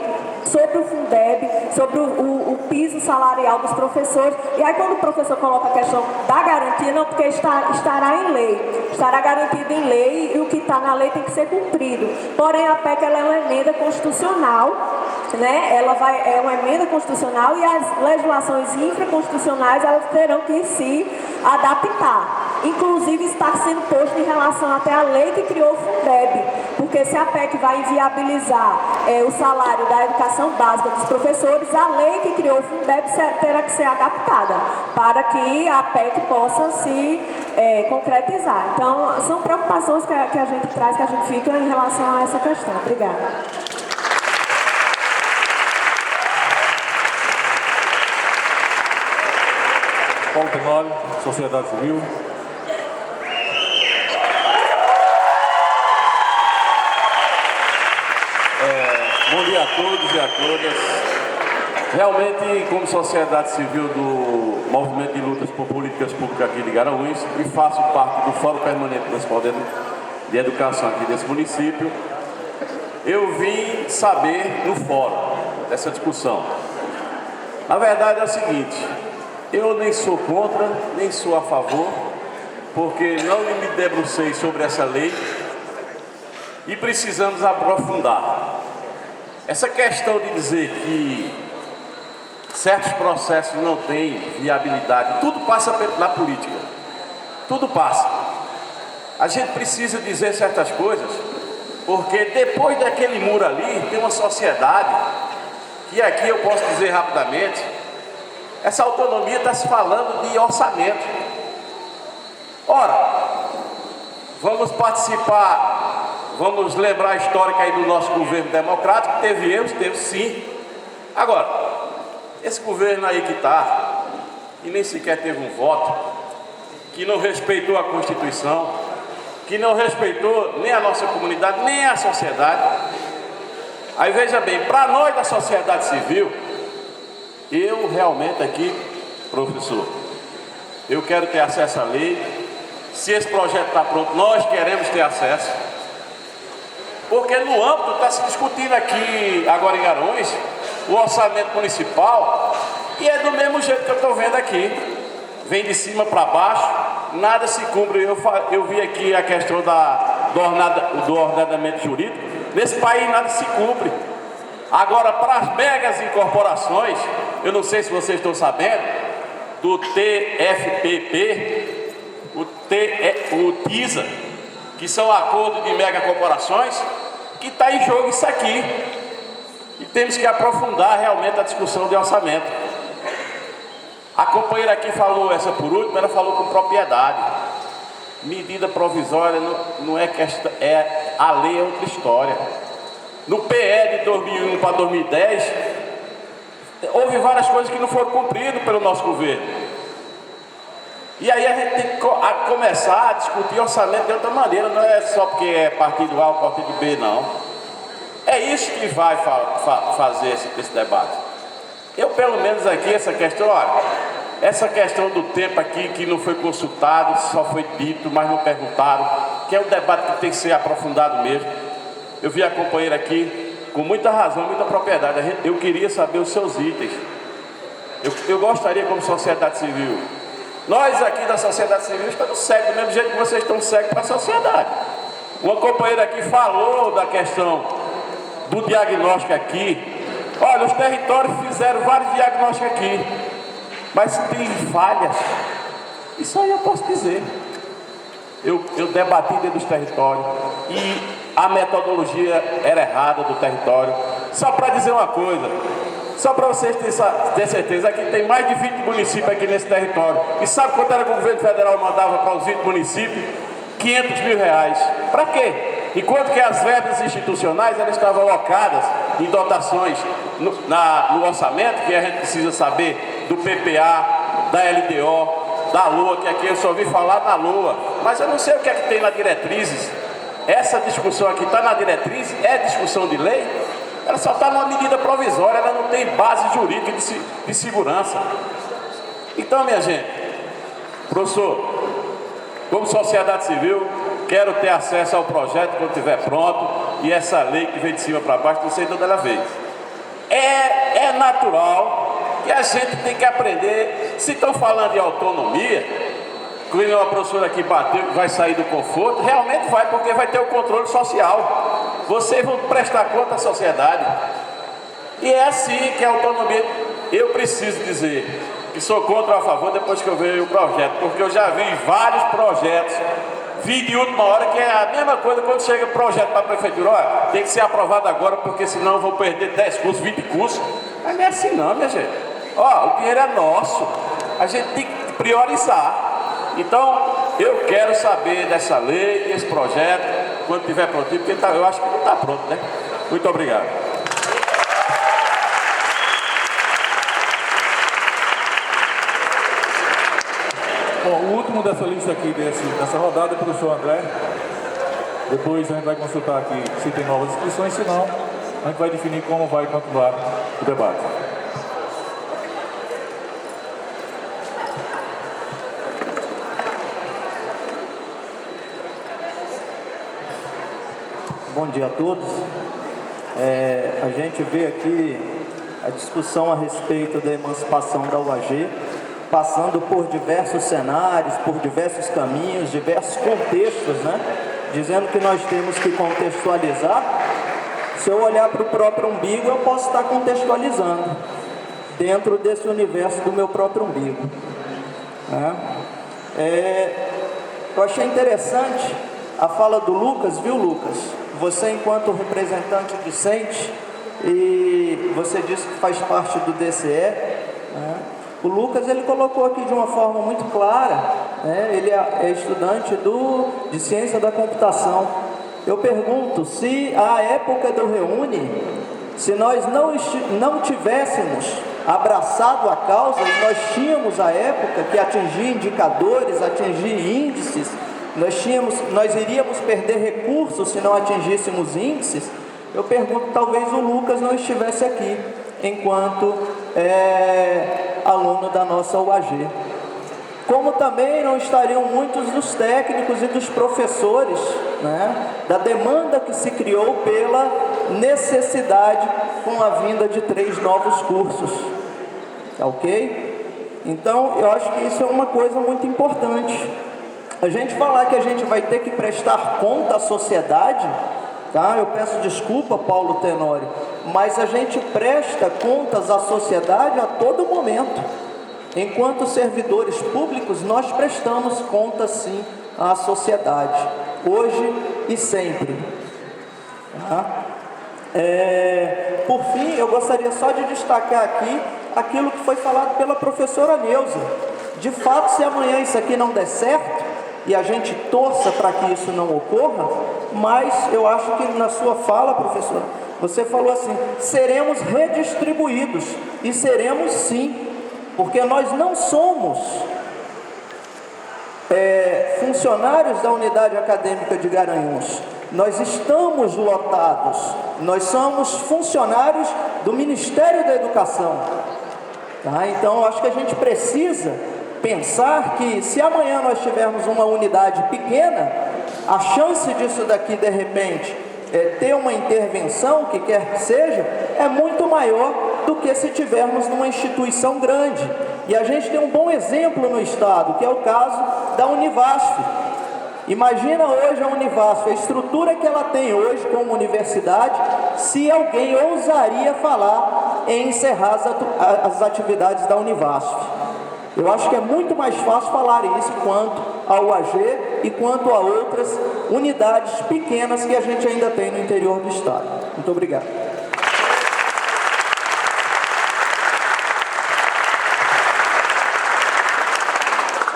sobre o Fundeb, sobre o piso salarial dos professores. E aí quando o professor coloca a questão da garantia, não, porque estará em lei, estará garantido em lei e o que está na lei tem que ser cumprido. Porém, a PEC ela é uma emenda constitucional, né? É uma emenda constitucional e as legislações infraconstitucionais elas terão que se adaptar. Inclusive está sendo posto em relação até à lei que criou o Fundeb, porque se a PEC vai inviabilizar o salário da educação básica dos professores, a lei que criou o Fundeb terá que ser adaptada para que a PEC possa se concretizar. Então, são preocupações que a gente traz, que a gente fica em relação a essa questão. Obrigada. Paulo Tenório, Sociedade Civil. Bom dia a todos e a todas. Realmente, como sociedade civil do Movimento de Lutas por Políticas Públicas aqui de Garanhuns, e faço parte do Fórum Permanente Municipal de Educação aqui desse município, eu vim saber no fórum dessa discussão. Na verdade é o seguinte, eu nem sou contra, nem sou a favor, porque não me debrucei sobre essa lei e precisamos aprofundar. Essa questão de dizer que certos processos não têm viabilidade, tudo passa na política. tudo passa. A gente precisa dizer certas coisas, porque depois daquele muro ali, tem uma sociedade, que aqui eu posso dizer rapidamente, essa autonomia está se falando de orçamento. Ora, vamos participar, vamos lembrar a histórica aí do nosso governo democrático, teve erros, teve sim. Agora, esse governo aí que está, e nem sequer teve um voto, que não respeitou a Constituição, que não respeitou nem a nossa comunidade, nem a sociedade. Aí veja bem, para nós da sociedade civil, eu realmente aqui, professor, eu quero ter acesso à lei. Se esse projeto está pronto, nós queremos ter acesso. Porque no âmbito, está se discutindo aqui, agora em Garanhuns, o orçamento municipal, e é do mesmo jeito que eu estou vendo aqui. Vem de cima para baixo, nada se cumpre. Eu vi aqui a questão do ordenamento jurídico. Nesse país nada se cumpre. Agora, para as megas incorporações, eu não sei se vocês estão sabendo, do TFPP, o TISA, que são acordos de mega corporações, que está em jogo isso aqui. E temos que aprofundar realmente a discussão de orçamento. A companheira aqui falou, essa por último, ela falou com propriedade. Medida provisória não é questão, a lei é outra história. No PE de 2001 para 2010, houve várias coisas que não foram cumpridas pelo nosso governo. E aí a gente tem que começar a discutir orçamento de outra maneira, não é só porque é partido A ou partido B, não. É isso que vai fazer esse debate. Eu, pelo menos aqui, essa questão, olha, essa questão do tempo aqui que não foi consultado, só foi dito, mas não perguntado, que é um debate que tem que ser aprofundado mesmo. Eu vi a companheira aqui com muita razão, muita propriedade. Eu queria saber os seus itens. Eu gostaria, como sociedade civil, nós aqui da sociedade civil estamos cegos, do mesmo jeito que vocês estão cegos para a sociedade. Uma companheira aqui falou da questão do diagnóstico aqui. Olha, os territórios fizeram vários diagnósticos aqui, mas tem falhas. Isso aí eu posso dizer. Eu debati dentro dos territórios e a metodologia era errada do território. Só para dizer uma coisa, só para vocês terem certeza, aqui tem mais de 20 municípios aqui nesse território. E sabe quanto era que o governo federal mandava para os 20 municípios? 500 mil reais. Para quê? Enquanto que as verbas institucionais elas estavam alocadas em dotações no orçamento, que a gente precisa saber do PPA, da LDO, da LOA, que aqui eu só ouvi falar da LOA, mas eu não sei o que é que tem na diretrizes. Essa discussão aqui está na diretriz, é discussão de lei, ela só está numa medida provisória, ela não tem base jurídica de segurança. Então, minha gente, professor, como sociedade civil, quero ter acesso ao projeto quando estiver pronto, e essa lei que vem de cima para baixo, não sei de onde ela veio. É natural que a gente tem que aprender. Se estão falando de autonomia, como uma professora aqui bateu, que vai sair do conforto, realmente vai, porque vai ter o controle social. Vocês vão prestar conta à sociedade. E é assim que a autonomia. Eu preciso dizer que sou contra ou a favor depois que eu vejo o projeto, porque eu já vi vários projetos, vi de última hora, que é a mesma coisa quando chega o projeto para a prefeitura. Olha, tem que ser aprovado agora, porque senão eu vou perder 10 cursos, 20 cursos. Mas não é assim não, minha gente. Ó, o dinheiro é nosso, a gente tem que priorizar. Então, eu quero saber dessa lei, desse projeto, quando estiver prontinho, porque eu acho que não está pronto, né? Muito obrigado. Bom, o último dessa lista aqui, dessa rodada, é o professor André. Depois a gente vai consultar aqui se tem novas inscrições, se não, a gente vai definir como vai continuar o debate. Bom dia a todos. A gente vê aqui a discussão a respeito da emancipação da UAG, passando por diversos cenários, por diversos caminhos, diversos contextos, né? Dizendo que nós temos que contextualizar. Se eu olhar para o próprio umbigo, eu posso estar contextualizando dentro desse universo do meu próprio umbigo, né? Eu achei interessante a fala do Lucas, viu, Lucas? Você, enquanto representante discente, e você disse que faz parte do DCE, né? O Lucas, ele colocou aqui de uma forma muito clara, né? Ele é estudante de Ciência da Computação. Eu pergunto, se a época do Reúne, se nós não tivéssemos abraçado a causa, e nós tínhamos a época que atingir indicadores, atingir índices, nós iríamos perder recursos se não atingíssemos índices. Eu pergunto, talvez o Lucas não estivesse aqui, enquanto aluno da nossa UAG. Como também não estariam muitos dos técnicos e dos professores, né, da demanda que se criou pela necessidade com a vinda de 3 novos cursos. Tá ok? Então, eu acho que isso é uma coisa muito importante. A gente falar que a gente vai ter que prestar conta à sociedade, tá? Eu peço desculpa, Paulo Tenório, mas a gente presta contas à sociedade a todo momento. Enquanto servidores públicos, nós prestamos contas sim à sociedade, hoje e sempre. Tá? Por fim, eu gostaria só de destacar aqui aquilo que foi falado pela professora Neuza. De fato, se amanhã isso aqui não der certo, e a gente torça para que isso não ocorra, mas eu acho que na sua fala, professora, você falou assim, seremos redistribuídos, e seremos sim, porque nós não somos funcionários da unidade acadêmica de Garanhuns, nós estamos lotados, nós somos funcionários do Ministério da Educação, tá? Então eu acho que a gente precisa pensar que se amanhã nós tivermos uma unidade pequena, a chance disso daqui de repente ter uma intervenção, que quer que seja, é muito maior do que se tivermos numa instituição grande. E a gente tem um bom exemplo no estado, que é o caso da Univasf. Imagina hoje a Univasf, a estrutura que ela tem hoje como universidade, se alguém ousaria falar em encerrar as atividades da Univasf. Eu acho que é muito mais fácil falar isso quanto ao UAG e quanto a outras unidades pequenas que a gente ainda tem no interior do estado. Muito obrigado.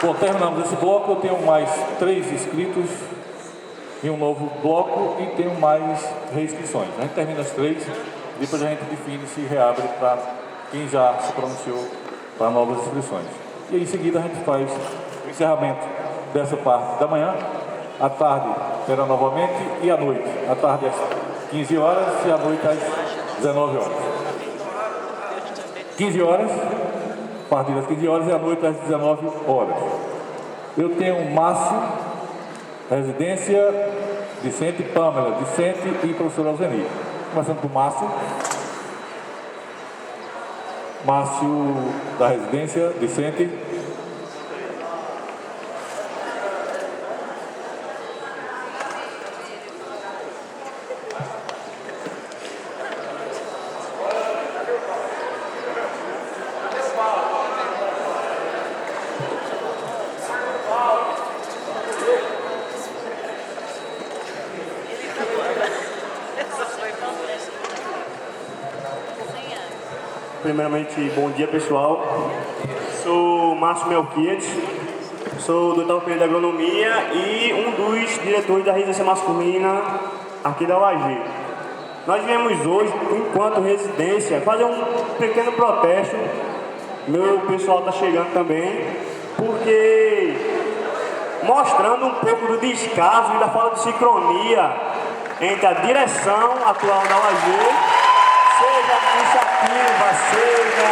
Bom, terminamos esse bloco. Eu tenho mais 3 inscritos em um novo bloco e tenho mais reinscrições. A gente termina as 3, depois a gente define se reabre para quem já se pronunciou para novas inscrições. E em seguida a gente faz o encerramento dessa parte da manhã. À tarde será novamente e à noite. À tarde às 15 horas e à noite às 19 horas. 15 horas, a partir das 15 horas e à noite às 19 horas. Eu tenho o Márcio, residência, discente Pâmela, discente e professor Alzenir. Começando com o Márcio. Márcio da residência, discente. Primeiramente, bom dia pessoal. Sou Márcio Melquiades, sou do oitavo período de agronomia e um dos diretores da residência masculina aqui da UAG. Nós viemos hoje, enquanto residência, fazer um pequeno protesto. Meu pessoal está chegando também, porque mostrando um pouco do descaso e da falta de sincronia entre a direção atual da UAG, seja a iniciativa, seja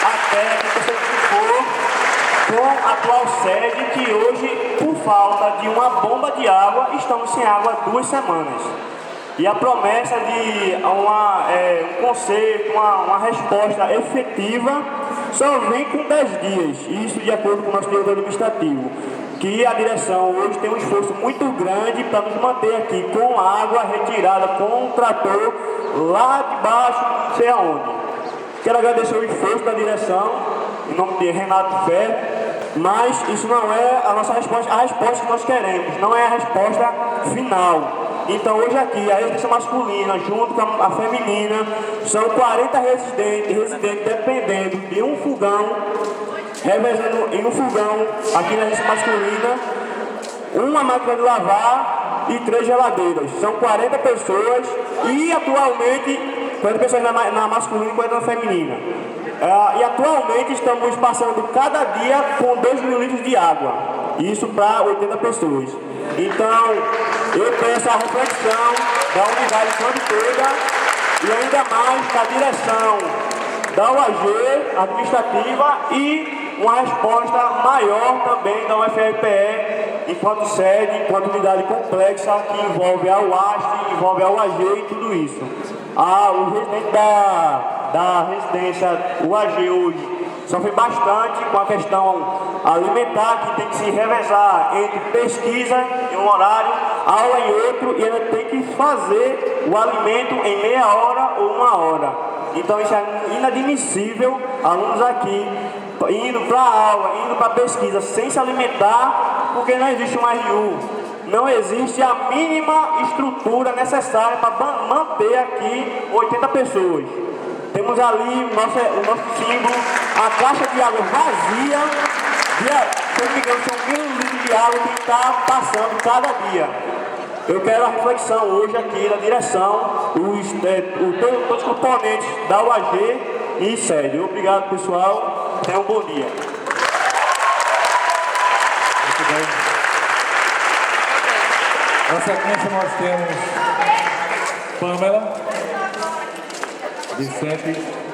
a técnica, seja o que for, com a atual sede, que hoje, por falta de uma bomba de água, estamos sem água há 2 semanas. E a promessa de um conserto, uma resposta efetiva, só vem com 10 dias, isso de acordo com o nosso diretor administrativo, que a direção hoje tem um esforço muito grande para nos manter aqui com água retirada com um trator lá de baixo, não sei aonde. Quero agradecer o esforço da direção, em nome de Renato Fé, mas isso não é a nossa resposta, a resposta que nós queremos, não é a resposta final. Então hoje aqui, a residência masculina junto com a feminina, são 40 residentes dependendo de um fogão, revezando em um fogão aqui na residência masculina, uma máquina de lavar e 3 geladeiras. São 40 pessoas e atualmente 40 pessoas na masculina e 40 na feminina. E atualmente estamos passando cada dia com 2 mil litros de água. Isso para 80 pessoas. Então, eu peço a reflexão da unidade toda e ainda mais da direção da UAG administrativa e uma resposta maior também da UFRPE enquanto sede, enquanto unidade complexa que envolve a UAST, envolve a UAG e tudo isso. O residente da residência UAG hoje sofre bastante com a questão alimentar, que tem que se revezar entre pesquisa em um horário, aula em outro, e ela tem que fazer o alimento em meia hora ou 1 hora. Então isso é inadmissível, alunos aqui indo para a aula, indo para a pesquisa sem se alimentar, porque não existe um RU. Não existe a mínima estrutura necessária para manter aqui 80 pessoas. Temos ali o nosso símbolo, a caixa de água vazia, se não me engano, são 1.000 litros de água que está passando cada dia. Eu quero a reflexão hoje aqui da direção, todos os componentes da UAG e sede. Obrigado, pessoal. Tenham um bom dia. Muito bem. Na sequência nós temos Pamela, Vicente